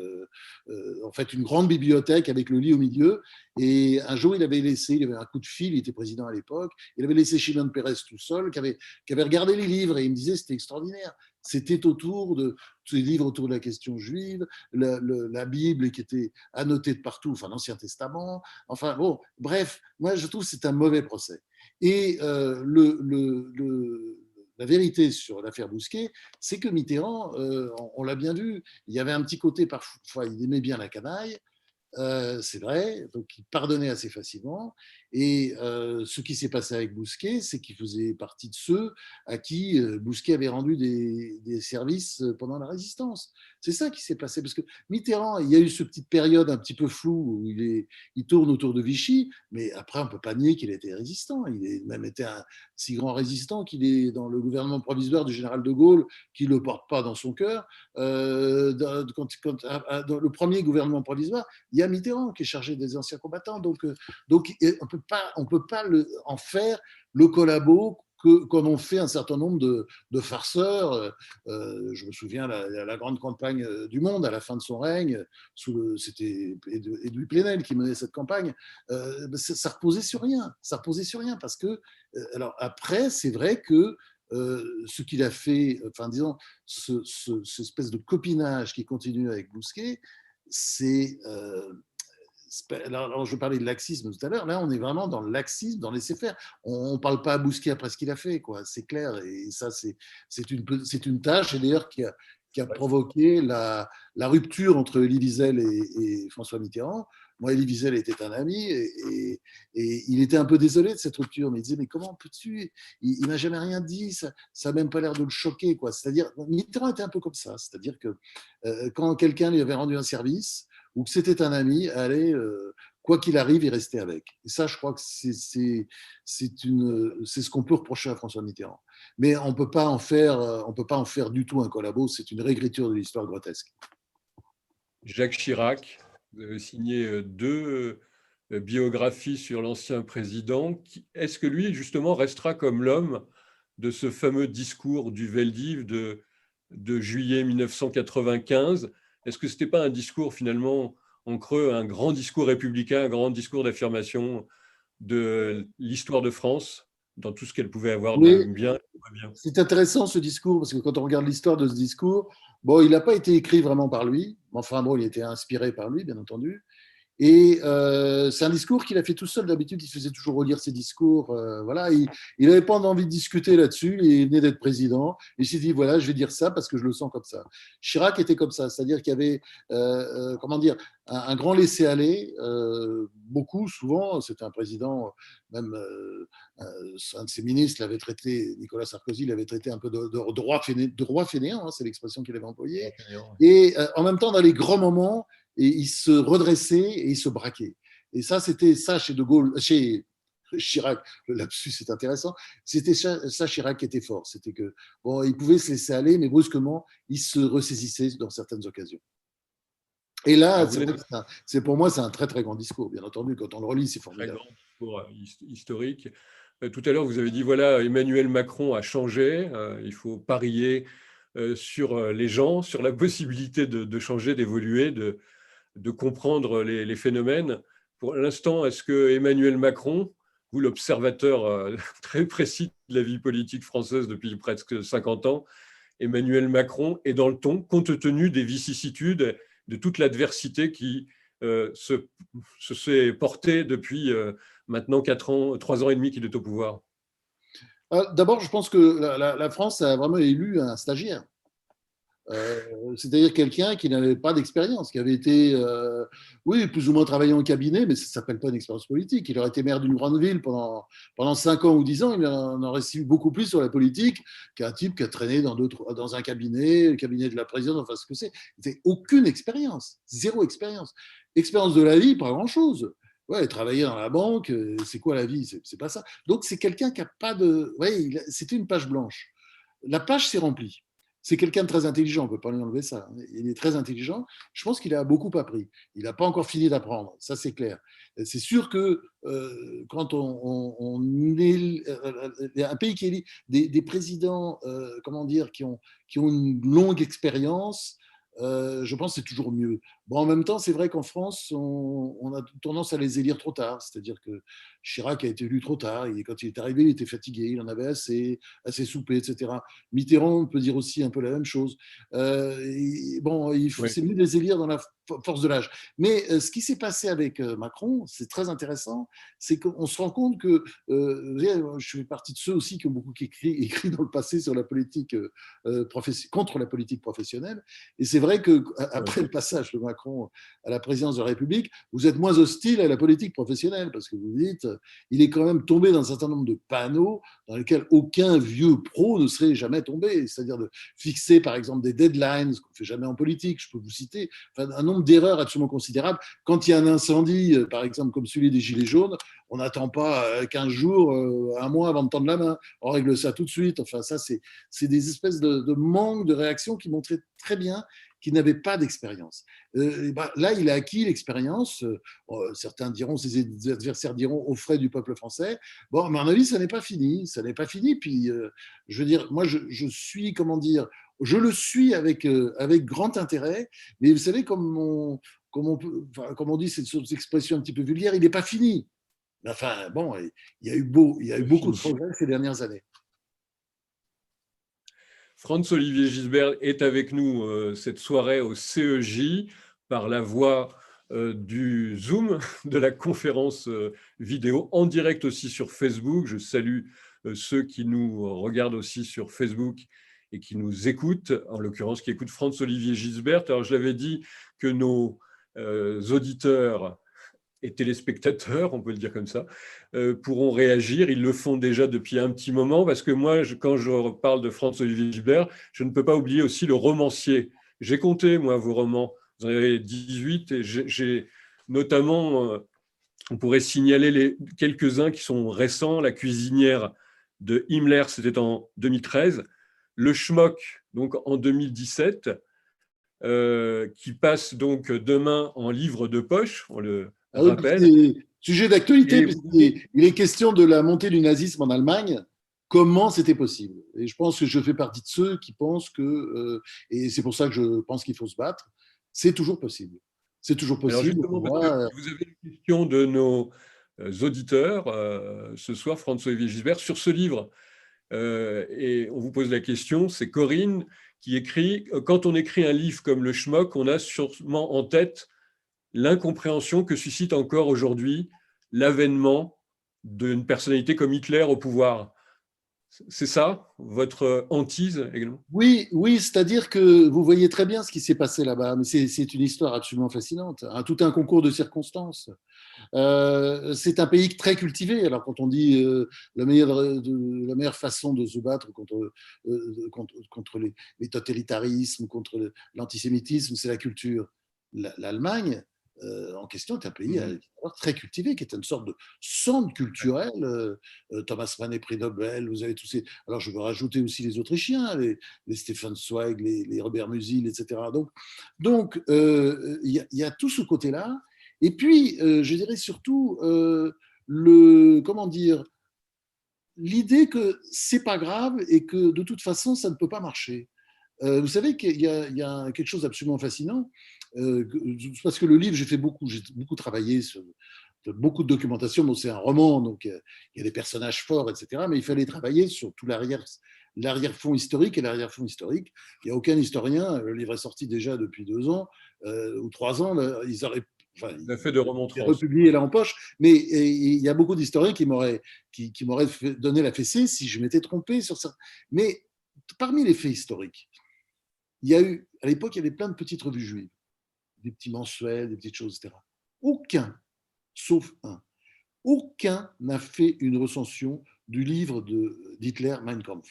en fait une grande bibliothèque avec le lit au milieu. Et un jour, il avait un coup de fil, il était président à l'époque, il avait laissé Shimon Peres tout seul, qui avait regardé les livres, et il me disait c'était extraordinaire. C'était autour de tous les livres autour de la question juive, la Bible qui était annotée de partout, enfin l'Ancien Testament. Enfin bon, bref, moi je trouve que c'est un mauvais procès. Et la vérité sur l'affaire Bousquet, c'est que Mitterrand, on l'a bien vu, il y avait un petit côté parfois, il aimait bien la canaille. C'est vrai, donc il pardonnait assez facilement. Et ce qui s'est passé avec Bousquet, c'est qu'il faisait partie de ceux à qui Bousquet avait rendu des services pendant la Résistance. C'est ça qui s'est passé, parce que Mitterrand, il y a eu cette petite période un petit peu floue où il tourne autour de Vichy, mais après on ne peut pas nier qu'il était résistant. Il a même été un si grand résistant qu'il est dans le gouvernement provisoire du général de Gaulle, qui ne le porte pas dans son cœur. Dans le premier gouvernement provisoire, il y a Mitterrand qui est chargé des anciens combattants. Donc on peut pas en faire le collabo qu'on en fait un certain nombre de farceurs. Je me souviens la grande campagne du Monde à la fin de son règne, c'était Edoui Plenel qui menait cette campagne. Ça reposait sur rien. Ça reposait sur rien parce que, alors après, c'est vrai que ce qu'il a fait, enfin disons, cette espèce de copinage qui continue avec Bousquet, c'est alors, je parlais de laxisme tout à l'heure. Là, on est vraiment dans le laxisme, dans laisser faire. On ne parle pas à Bousquet après ce qu'il a fait, quoi. C'est clair. Et ça, c'est une tâche, et d'ailleurs, qui a provoqué la rupture entre Elie Wiesel et François Mitterrand. Moi, Elie Wiesel était un ami et il était un peu désolé de cette rupture. Mais il disait, mais comment peux-tu? Il n'a jamais rien dit, ça n'a même pas l'air de le choquer, quoi. C'est-à-dire, Mitterrand était un peu comme ça. C'est-à-dire que quand quelqu'un lui avait rendu un service, ou que c'était un ami, allez, quoi qu'il arrive, il restait avec. Et ça, je crois que c'est ce qu'on peut reprocher à François Mitterrand. Mais on ne peut pas en faire du tout un collabo, c'est une réécriture de l'histoire grotesque. Jacques Chirac, vous avez signé deux biographies sur l'ancien président. Est-ce que lui, justement, restera comme l'homme de ce fameux discours du Veldiv de juillet 1995 ? Est-ce que ce n'était pas un discours finalement en creux, un grand discours républicain, un grand discours d'affirmation de l'histoire de France dans tout ce qu'elle pouvait avoir de bien et de pas bien? C'est intéressant ce discours, parce que quand on regarde l'histoire de ce discours, bon, il n'a pas été écrit vraiment par lui, enfin bon, il était inspiré par lui, bien entendu. Et c'est un discours qu'il a fait tout seul. D'habitude, il se faisait toujours relire ses discours. Voilà, il n'avait pas envie de discuter là-dessus. Il venait d'être président. Il s'est dit, voilà, je vais dire ça parce que je le sens comme ça. Chirac était comme ça. C'est-à-dire qu'il y avait, comment dire, un grand laisser-aller. Beaucoup, souvent, c'était un président, même un de ses ministres l'avait traité, Nicolas Sarkozy l'avait traité un peu de roi fainéant, hein, c'est l'expression qu'il avait employée. Et en même temps, dans les grands moments, et il se redressait et il se braquait. Et ça, c'était ça chez De Gaulle, chez Chirac, le lapsus est intéressant. C'était ça Chirac qui était fort. C'était que bon, il pouvait se laisser aller, mais brusquement, il se ressaisissait dans certaines occasions. Et là, pour moi, c'est un très très grand discours. Bien entendu, quand on le relit, c'est formidable. Très grand discours historique. Tout à l'heure, vous avez dit voilà, Emmanuel Macron a changé. Il faut parier sur les gens, sur la possibilité de changer, d'évoluer, de comprendre les phénomènes. Pour l'instant, est-ce que Emmanuel Macron, vous l'observateur très précis de la vie politique française depuis presque 50 ans, Emmanuel Macron est dans le ton, compte tenu des vicissitudes, de toute l'adversité qui se s'est portée depuis maintenant 4 ans, 3 ans et demi qu'il est au pouvoir? D'abord, je pense que la France a vraiment élu un stagiaire. C'est-à-dire quelqu'un qui n'avait pas d'expérience, qui avait été, oui, plus ou moins travaillé en cabinet, mais ça ne s'appelle pas une expérience politique. Il aurait été maire d'une grande ville pendant 5 ans ou 10 ans, il en aurait su beaucoup plus sur la politique qu'un type qui a traîné dans un cabinet, le cabinet de la présidente, enfin ce que c'est. Il aucune expérience, zéro expérience. Expérience de la vie, pas grand-chose. Ouais, travailler dans la banque, c'est quoi la vie? C'est pas ça. Donc c'est quelqu'un qui n'a pas de... Ouais, c'était une page blanche. La page s'est remplie. C'est quelqu'un de très intelligent, on ne peut pas lui enlever ça. Il est très intelligent. Je pense qu'il a beaucoup appris. Il n'a pas encore fini d'apprendre, ça c'est clair. C'est sûr que quand on est un pays qui élit des présidents, comment dire, qui ont une longue expérience, je pense que c'est toujours mieux. Bon, en même temps, c'est vrai qu'en France, on a tendance à les élire trop tard. C'est-à-dire que Chirac a été élu trop tard. Et quand il est arrivé, il était fatigué, il en avait assez soupé, etc. Mitterrand, on peut dire aussi un peu la même chose. Bon, c'est mieux de les élire dans la force de l'âge. Mais ce qui s'est passé avec Macron, c'est très intéressant. C'est qu'on se rend compte que je fais partie de ceux aussi qui ont beaucoup écrit dans le passé sur la politique contre la politique professionnelle. Et c'est vrai qu'après le passage de Macron à la présidence de la République, vous êtes moins hostile à la politique professionnelle parce que vous dites, il est quand même tombé dans un certain nombre de panneaux dans lesquels aucun vieux pro ne serait jamais tombé. C'est-à-dire de fixer, par exemple, des deadlines, ce qu'on ne fait jamais en politique, je peux vous citer, un nombre d'erreurs absolument considérables. Quand il y a un incendie, par exemple, comme celui des Gilets jaunes, on n'attend pas 15 jours, un mois avant de tendre la main. On règle ça tout de suite. Enfin, ça, c'est des espèces de manque de réaction qui montraient très bien qu'il n'avait pas d'expérience. Là, il a acquis l'expérience. Certains diront, ses adversaires diront, aux frais du peuple français. Bon, à mon avis, ça n'est pas fini. Ça n'est pas fini. Puis, je veux dire, moi, je suis, comment dire, je le suis avec grand intérêt. Mais vous savez, comme on dit, c'est une expression un petit peu vulgaire, il n'est pas fini. Enfin, bon, il y a eu beaucoup de progrès ces dernières années. Franz-Olivier Gisbert est avec nous cette soirée au CEJ par la voie du Zoom, de la conférence vidéo, en direct aussi sur Facebook. Je salue ceux qui nous regardent aussi sur Facebook et qui nous écoutent, en l'occurrence qui écoutent Franz-Olivier Gisbert. Alors je l'avais dit que nos auditeurs et téléspectateurs, on peut le dire comme ça, pourront réagir. Ils le font déjà depuis un petit moment, parce que moi, quand je parle de Franz-Olivier Gisbert, je ne peux pas oublier aussi le romancier. J'ai compté, moi, vos romans. Vous en avez 18, et j'ai notamment, on pourrait signaler quelques-uns qui sont récents. La cuisinière de Himmler, c'était en 2013. Le Schmock, donc en 2017, qui passe donc demain en livre de poche, on le rappelle. Sujet d'actualité, puisqu'il est question de la montée du nazisme en Allemagne. Comment c'était possible? Et je pense que je fais partie de ceux qui pensent que, et c'est pour ça que je pense qu'il faut se battre, c'est toujours possible. C'est toujours possible. Alors vous avez une question de nos auditeurs ce soir, Franz-Olivier Gisbert, sur ce livre. Et on vous pose la question, c'est Corinne qui écrit « Quand on écrit un livre comme Le Schmock, on a sûrement en tête l'incompréhension que suscite encore aujourd'hui l'avènement d'une personnalité comme Hitler au pouvoir. » C'est ça, votre hantise également? Oui, c'est-à-dire que vous voyez très bien ce qui s'est passé là-bas, mais c'est une histoire absolument fascinante, tout un concours de circonstances. C'est un pays très cultivé. Alors quand on dit la meilleure façon de se battre contre les totalitarismes, contre l'antisémitisme, c'est la culture. L'Allemagne en question est un pays très cultivé, qui est une sorte de centre culturel. Thomas Mann est prix Nobel, vous avez tous ces. Alors je veux rajouter aussi les Autrichiens, les Stefan Zweig, les Robert Musil, etc. Donc il y a tout ce côté-là. Et puis, je dirais surtout comment dire, l'idée que c'est pas grave et que de toute façon ça ne peut pas marcher. Vous savez qu'il y a quelque chose d'absolument fascinant, parce que le livre, j'ai beaucoup travaillé sur beaucoup de documentation. Bon, c'est un roman, donc il y a des personnages forts, etc. Mais il fallait travailler sur tout l'arrière-fond historique. Et l'arrière-fond historique, il n'y a aucun historien, le livre est sorti déjà depuis 2 ans ou 3 ans, ils auraient. Enfin, Il a fait de remontrance. Republié là en poche, mais il y a beaucoup d'historiens qui m'auraient donné la fessée si je m'étais trompé sur ça. Mais parmi les faits historiques, il y a eu, à l'époque, il y avait plein de petites revues juives, des petits mensuels, des petites choses, etc. Aucun, sauf un, aucun n'a fait une recension du livre d'Hitler, Mein Kampf.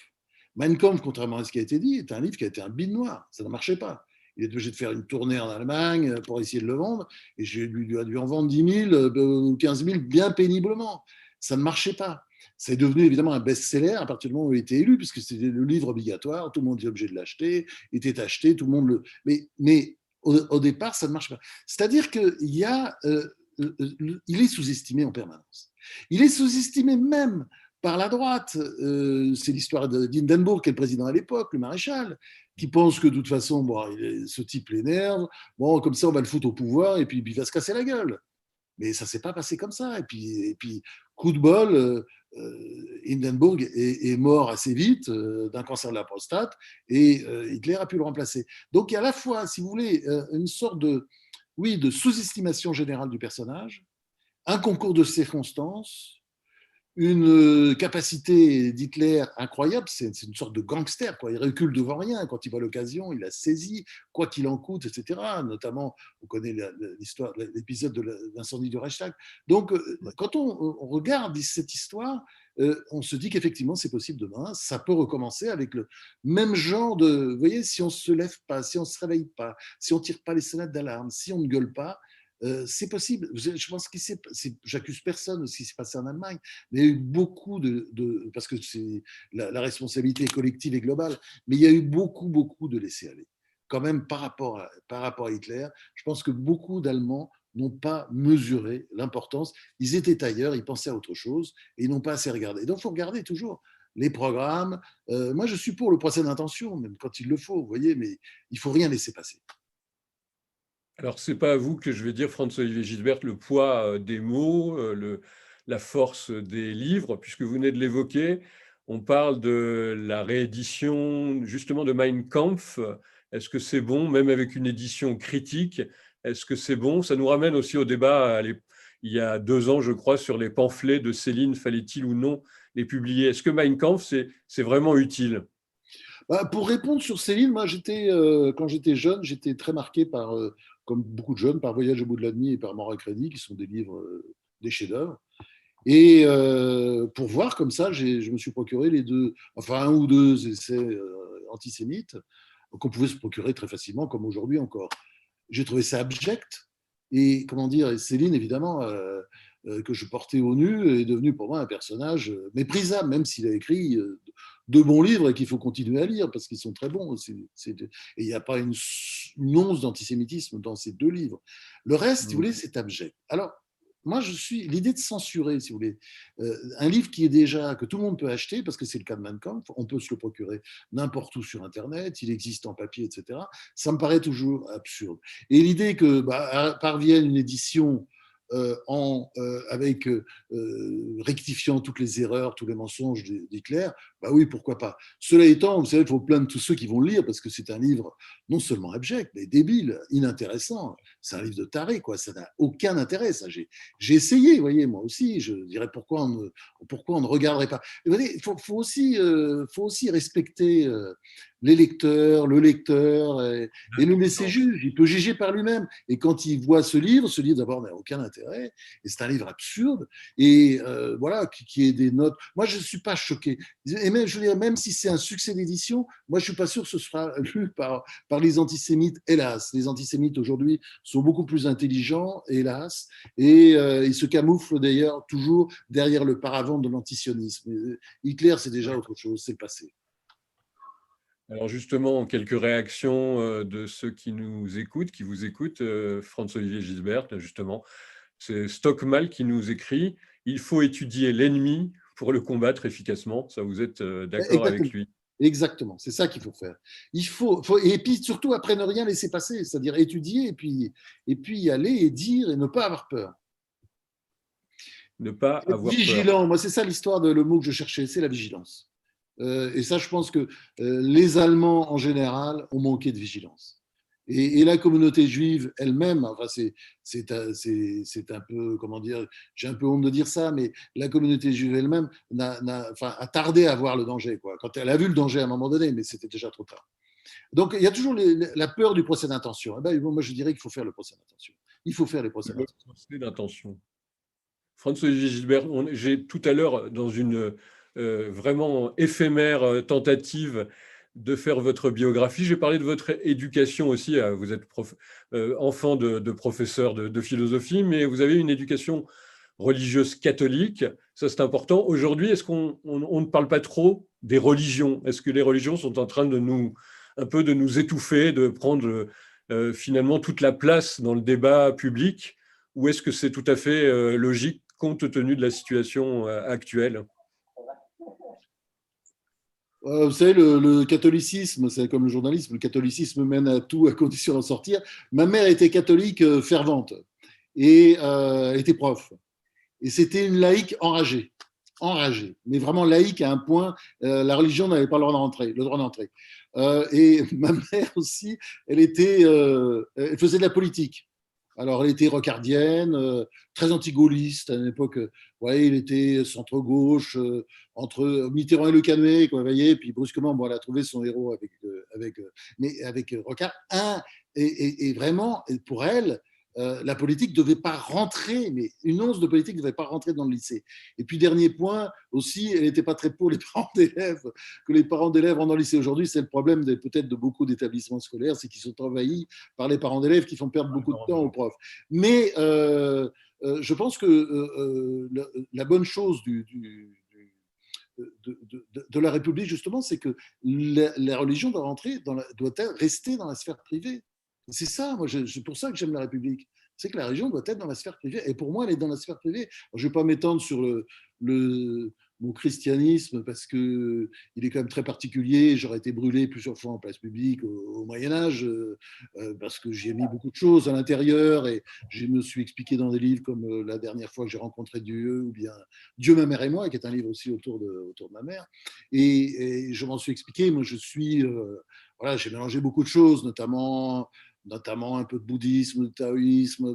Mein Kampf, contrairement à ce qui a été dit, est un livre qui a été un bide noir. Ça ne marchait pas. Il est obligé de faire une tournée en Allemagne pour essayer de le vendre, et j'ai dû en vendre 10 000 ou 15 000 bien péniblement. Ça ne marchait pas. C'est devenu évidemment un best-seller à partir du moment où il a été élu, puisque c'était le livre obligatoire, tout le monde était obligé de l'acheter, était acheté, tout le monde le. Mais au départ, ça ne marche pas. C'est-à-dire qu'il est sous-estimé en permanence. Il est sous-estimé même par la droite. C'est l'histoire d'Hindenburg, qui est le président à l'époque, le maréchal, qui pense que de toute façon, ce type l'énerve, comme ça on va le foutre au pouvoir et puis il va se casser la gueule. Mais ça ne s'est pas passé comme ça. Et puis coup de bol, Hindenburg est mort assez vite d'un cancer de la prostate et Hitler a pu le remplacer. Donc il y a à la fois, si vous voulez, une sorte de sous-estimation générale du personnage, un concours de circonstances, une capacité d'Hitler incroyable. C'est une sorte de gangster, quoi. Il recule devant rien. Quand il voit l'occasion, il la saisit, quoi qu'il en coûte, etc. Notamment, on connaît l'histoire, l'épisode de l'incendie du Reichstag. Donc, quand on regarde cette histoire, on se dit qu'effectivement, c'est possible demain. Ça peut recommencer avec le même genre de. Vous voyez, si on ne se lève pas, si on ne se réveille pas, si on ne tire pas les sonnettes d'alarme, si on ne gueule pas, c'est possible. Je pense que j'accuse personne de ce qui s'est passé en Allemagne, mais il y a eu beaucoup parce que la responsabilité collective et globale, mais il y a eu beaucoup de laisser-aller. Quand même, par rapport à Hitler, je pense que beaucoup d'Allemands n'ont pas mesuré l'importance. Ils étaient ailleurs, ils pensaient à autre chose et ils n'ont pas assez regardé. Donc, il faut regarder toujours les programmes. Moi, je suis pour le procès d'intention, même quand il le faut, vous voyez, mais il ne faut rien laisser passer. Alors, ce n'est pas à vous que je vais dire, Franz-Olivier Gisbert, le poids des mots, la force des livres, puisque vous venez de l'évoquer. On parle de la réédition justement de Mein Kampf. Est-ce que c'est bon, même avec une édition critique? Est-ce que c'est bon? Ça nous ramène aussi au débat il y a 2 ans, je crois, sur les pamphlets de Céline. Fallait-il ou non les publier? Est-ce que Mein Kampf, c'est vraiment utile? Pour répondre sur Céline, moi, quand j'étais jeune, j'étais très marqué par, comme beaucoup de jeunes, par Voyage au bout de la nuit et par Mort à crédit, qui sont des livres, des chefs-d'œuvre. Et pour voir comme ça, je me suis procuré les deux, enfin 1 ou 2 essais antisémites qu'on pouvait se procurer très facilement, comme aujourd'hui encore. J'ai trouvé ça abject. Et comment dire, et Céline, évidemment, que je portais au nu, est devenu pour moi un personnage méprisable, même s'il a écrit de bons livres et qu'il faut continuer à lire parce qu'ils sont très bons. Et il n'y a pas une once d'antisémitisme dans ces 2 livres. Le reste, si vous voulez, c'est abject. Alors, moi, l'idée de censurer, si vous voulez, un livre que tout le monde peut acheter, parce que c'est le cas de Mein Kampf, on peut se le procurer n'importe où sur Internet, il existe en papier, etc. Ça me paraît toujours absurde. Et l'idée que parvienne une édition avec rectifiant toutes les erreurs, tous les mensonges d'Hitler, oui, pourquoi pas. Cela étant, vous savez, il faut plaindre tous ceux qui vont le lire parce que c'est un livre non seulement abject, mais débile, inintéressant. C'est un livre de taré, quoi. Ça n'a aucun intérêt. Ça, j'ai essayé, vous voyez, moi aussi. Je dirais pourquoi on ne regarderait pas. Il faut aussi respecter les lecteurs, le lecteur, et le laisser juger. Il peut juger par lui-même. Et quand il voit ce livre d'abord n'a aucun intérêt. Et c'est un livre absurde. Et voilà, qui est des notes. Moi, je ne suis pas choqué. Et même, je veux dire, même si c'est un succès d'édition, moi, je ne suis pas sûr que ce sera lu par les antisémites, hélas. Les antisémites, aujourd'hui, sont beaucoup plus intelligents, hélas, et ils se camouflent d'ailleurs toujours derrière le paravent de l'antisionisme. Hitler, c'est déjà autre chose, c'est le passé. Alors justement, quelques réactions de ceux qui nous écoutent, qui vous écoutent. Franz-Olivier Gisbert, justement, c'est Stockmal qui nous écrit « Il faut étudier l'ennemi pour le combattre efficacement ». Ça, vous êtes d'accord avec lui? Exactement, c'est ça qu'il faut faire. Et puis surtout après ne rien laisser passer, c'est-à-dire étudier et puis y aller et dire et ne pas avoir peur. Ne pas avoir vigilant, peur. moi c'est ça l'histoire de le mot que je cherchais, c'est la vigilance. Et ça, je pense que les Allemands en général ont manqué de vigilance. Et la communauté juive elle-même, enfin c'est un peu, comment dire, j'ai un peu honte de dire ça, mais la communauté juive elle-même a tardé à voir le danger, quoi. Quand elle a vu le danger à un moment donné, mais c'était déjà trop tard. Donc il y a toujours la peur du procès d'intention. Eh ben, moi je dirais qu'il faut faire le procès d'intention. Il faut faire les procès Le d'intention. procès d'intention. Franz-Olivier Gisbert, j'ai tout à l'heure, dans une vraiment éphémère tentative de faire votre biographie, j'ai parlé de votre éducation aussi. Vous êtes enfant de professeur de philosophie, mais vous avez une éducation religieuse catholique. Ça, c'est important. Aujourd'hui, est-ce qu'on ne parle pas trop des religions? Est-ce que les religions sont en train de nous étouffer, de prendre finalement toute la place dans le débat public? Ou est-ce que c'est tout à fait logique compte tenu de la situation actuelle? Vous savez, le catholicisme, c'est comme le journalisme, le catholicisme mène à tout à condition d'en sortir. Ma mère était catholique fervente et était prof. Et c'était une laïque enragée, mais vraiment laïque à un point, la religion n'avait pas le droit d'entrer. Et ma mère aussi, elle faisait de la politique. Alors, elle était rocardienne, très anti-gaulliste à une époque. Vous voyez, il était centre-gauche, entre Mitterrand et Le Canuet, vous voyez, puis brusquement, bon, elle a trouvé son héros avec Rocard. Et vraiment, pour elle, la politique ne devait pas rentrer, mais une once de politique ne devait pas rentrer dans le lycée. Et puis, dernier point, aussi, elle n'était pas très pour les parents d'élèves, que les parents d'élèves rentrent dans le lycée aujourd'hui. C'est le problème peut-être de beaucoup d'établissements scolaires, c'est qu'ils sont envahis par les parents d'élèves qui font perdre beaucoup de temps aux profs. Mais je pense que la bonne chose de la République, justement, c'est que la religion doit rester dans la sphère privée. C'est ça, moi, c'est pour ça que j'aime la République. C'est que la religion doit être dans la sphère privée. Et pour moi, elle est dans la sphère privée. Alors, je ne vais pas m'étendre sur mon christianisme parce qu'il est quand même très particulier. J'aurais été brûlé plusieurs fois en place publique au Moyen-Âge parce que j'y ai mis beaucoup de choses à l'intérieur et je me suis expliqué dans des livres comme La dernière fois que j'ai rencontré Dieu ou bien Dieu, ma mère et moi, qui est un livre aussi autour de ma mère. Et je m'en suis expliqué. Moi, voilà, j'ai mélangé beaucoup de choses, notamment un peu de bouddhisme, de taoïsme,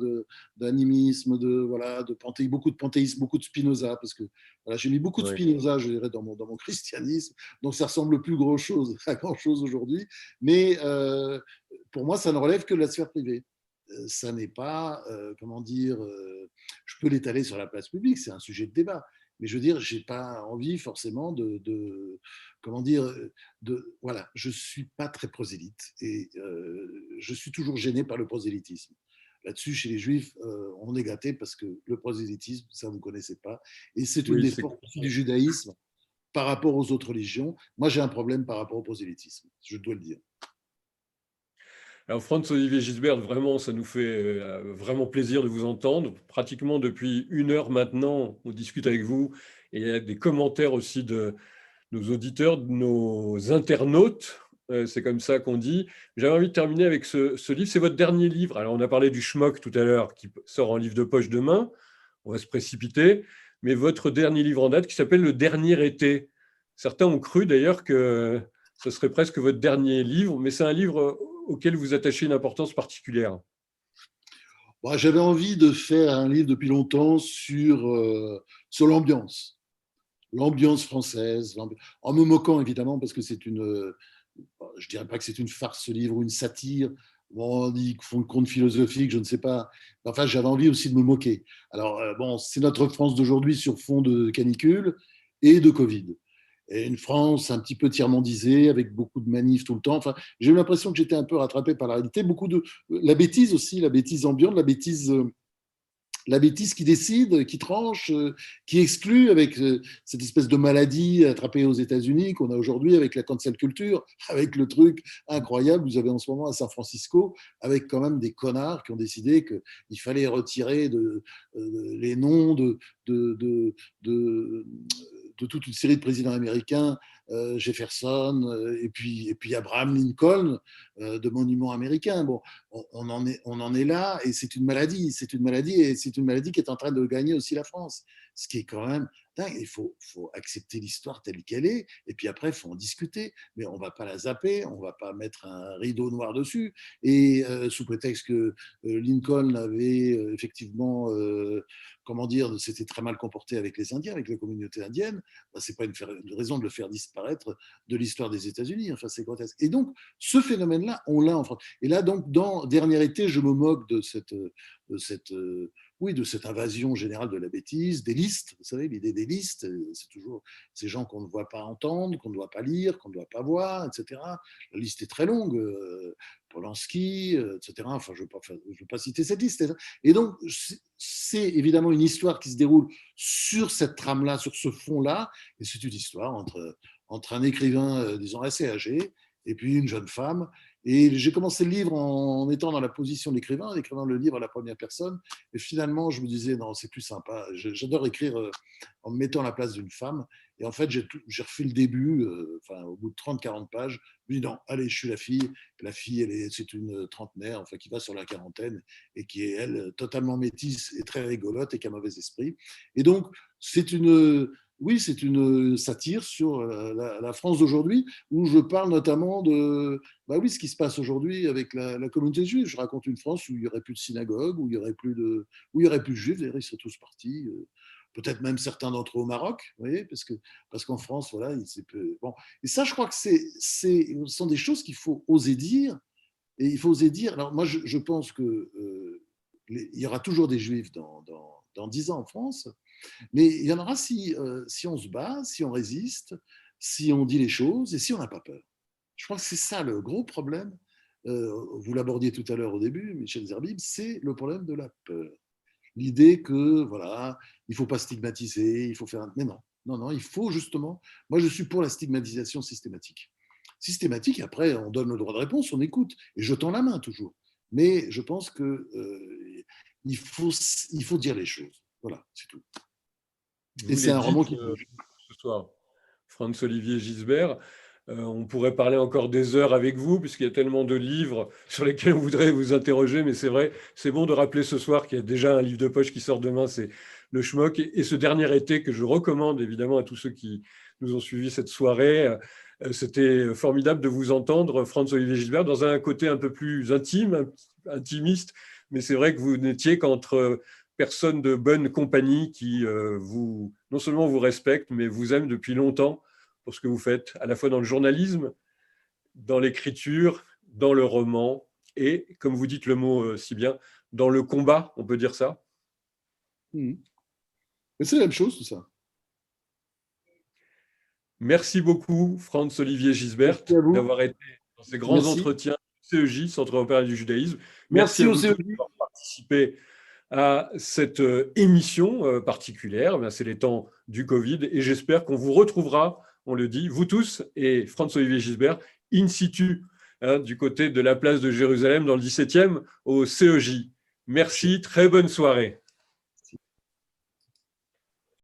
d'animisme, voilà, beaucoup de panthéisme, beaucoup de Spinoza, parce que voilà, j'ai mis beaucoup de Spinoza, je dirais, dans mon christianisme, donc ça ressemble plus à grand chose aujourd'hui, mais pour moi, ça ne relève que de la sphère privée. Ça n'est pas, comment dire, je peux l'étaler sur la place publique, c'est un sujet de débat. Mais je veux dire, je n'ai pas envie forcément comment dire, voilà, je ne suis pas très prosélyte et je suis toujours gêné par le prosélytisme. Là-dessus, chez les Juifs, on est gâté parce que le prosélytisme, ça, vous ne connaissez pas. Et c'est une des forces du judaïsme par rapport aux autres religions. Moi, j'ai un problème par rapport au prosélytisme, je dois le dire. Alors, Franz-Olivier Gisbert, vraiment, ça nous fait vraiment plaisir de vous entendre. Pratiquement depuis 1 heure maintenant, on discute avec vous et il y a des commentaires aussi de nos auditeurs, de nos internautes. C'est comme ça qu'on dit. J'avais envie de terminer avec ce livre. C'est votre dernier livre. Alors, on a parlé du Schmock tout à l'heure, qui sort en livre de poche demain. On va se précipiter. Mais votre dernier livre en date, qui s'appelle Le Dernier été. Certains ont cru d'ailleurs que ce serait presque votre dernier livre, mais c'est un livre auquel vous attachez une importance particulière. Bon, j'avais envie de faire un livre depuis longtemps sur l'ambiance française, en me moquant évidemment parce que je ne dirais pas que c'est une farce ce livre ou une satire. Bon, on dit qu'ils font le conte philosophique, je ne sais pas. Enfin, j'avais envie aussi de me moquer. Alors, bon, c'est notre France d'aujourd'hui sur fond de canicule et de Covid. et une France un petit peu tiers-mondisée, avec beaucoup de manifs tout le temps. Enfin, j'ai eu l'impression que j'étais un peu rattrapé par la réalité. Beaucoup de la bêtise aussi, la bêtise ambiante, la bêtise qui décide, qui tranche, qui exclut, avec cette espèce de maladie attrapée aux États-Unis qu'on a aujourd'hui avec la cancel culture, avec le truc incroyable que vous avez en ce moment à San Francisco, avec quand même des connards qui ont décidé qu'il fallait retirer les noms de toute une série de présidents américains, Jefferson, et puis Abraham Lincoln, de monuments américains. Bon, on en est là, et c'est une maladie, et c'est une maladie qui est en train de gagner aussi la France, ce qui est quand même dingue. Il faut accepter l'histoire telle qu'elle est, et puis après, il faut en discuter, mais on ne va pas la zapper, on ne va pas mettre un rideau noir dessus, et sous prétexte que Lincoln avait effectivement, comment dire, s'était très mal comporté avec les Indiens, avec la communauté indienne, ben, ce n'est pas une raison de le faire disparaître de l'histoire des États-Unis. Enfin, c'est grotesque. Et donc, ce phénomène-là, on l'a en France. Et là, donc, dans Dernier été, je me moque de cette invasion générale de la bêtise, des listes. Vous savez, l'idée des listes, c'est toujours ces gens qu'on ne voit pas entendre, qu'on ne doit pas lire, qu'on ne doit pas voir, etc. La liste est très longue. Polanski, etc. Enfin, je ne veux pas citer cette liste. Et donc, c'est évidemment une histoire qui se déroule sur cette trame-là, sur ce fond-là, et c'est une histoire entre un écrivain, disons, assez âgé, et puis une jeune femme. Et j'ai commencé le livre en étant dans la position de l'écrivain, en écrivant le livre à la première personne, et finalement, je me disais, non, c'est plus sympa. J'adore écrire en me mettant à la place d'une femme, et en fait, j'ai refait le début, au bout de 30-40 pages, je me dis, non, allez, je suis la fille. La fille, c'est une trentenaire, enfin, qui va sur la quarantaine, et qui est, elle, totalement métisse et très rigolote, et qui a mauvais esprit. Et donc, c'est une satire sur la France d'aujourd'hui, où je parle notamment de ce qui se passe aujourd'hui avec la communauté juive. Je raconte une France où il n'y aurait plus de synagogue, où il n'y aurait plus de juifs, d'ailleurs ils seraient tous partis, peut-être même certains d'entre eux au Maroc, vous voyez, parce qu'en France, voilà, bon. Et ça, je crois que ce sont des choses qu'il faut oser dire, et il faut oser dire. Alors moi, je pense que il y aura toujours des juifs dans 10 ans en France, mais il y en aura si on se bat, si on résiste, si on dit les choses et si on n'a pas peur. Je crois que c'est ça le gros problème. Vous l'abordiez tout à l'heure au début, Michel Zerbib, c'est le problème de la peur. L'idée que, voilà, il ne faut pas stigmatiser, il faut faire... Mais non, il faut justement... Moi, je suis pour la stigmatisation systématique. Systématique, après, on donne le droit de réponse, on écoute, et je tends la main toujours. Mais je pense qu'il faut dire les choses. Voilà, c'est tout. Et c'est un roman qui bouge. Ce soir, Franz-Olivier Gisbert, on pourrait parler encore des heures avec vous, puisqu'il y a tellement de livres sur lesquels on voudrait vous interroger, mais c'est vrai, c'est bon de rappeler ce soir qu'il y a déjà un livre de poche qui sort demain, c'est Le Schmock, et ce Dernier été que je recommande évidemment à tous ceux qui nous ont suivis cette soirée. C'était formidable de vous entendre, Franz-Olivier Gisbert, dans un côté un peu plus intime, intimiste, mais c'est vrai que vous n'étiez qu'entre personnes de bonne compagnie qui non seulement vous respectent, mais vous aiment depuis longtemps pour ce que vous faites, à la fois dans le journalisme, dans l'écriture, dans le roman, et, comme vous dites le mot si bien, dans le combat, on peut dire ça. Mais c'est la même chose, tout ça. Merci beaucoup, Franz-Olivier Gisbert, d'avoir été dans ces grands entretiens du CEJ, Centre européen du judaïsme. Merci à vous d'avoir participé à cette émission particulière. C'est les temps du Covid, et j'espère qu'on vous retrouvera, on le dit, vous tous et Franz-Olivier Gisbert, in situ, du côté de la place de Jérusalem, dans le 17e, au CEJ. Merci, très bonne soirée.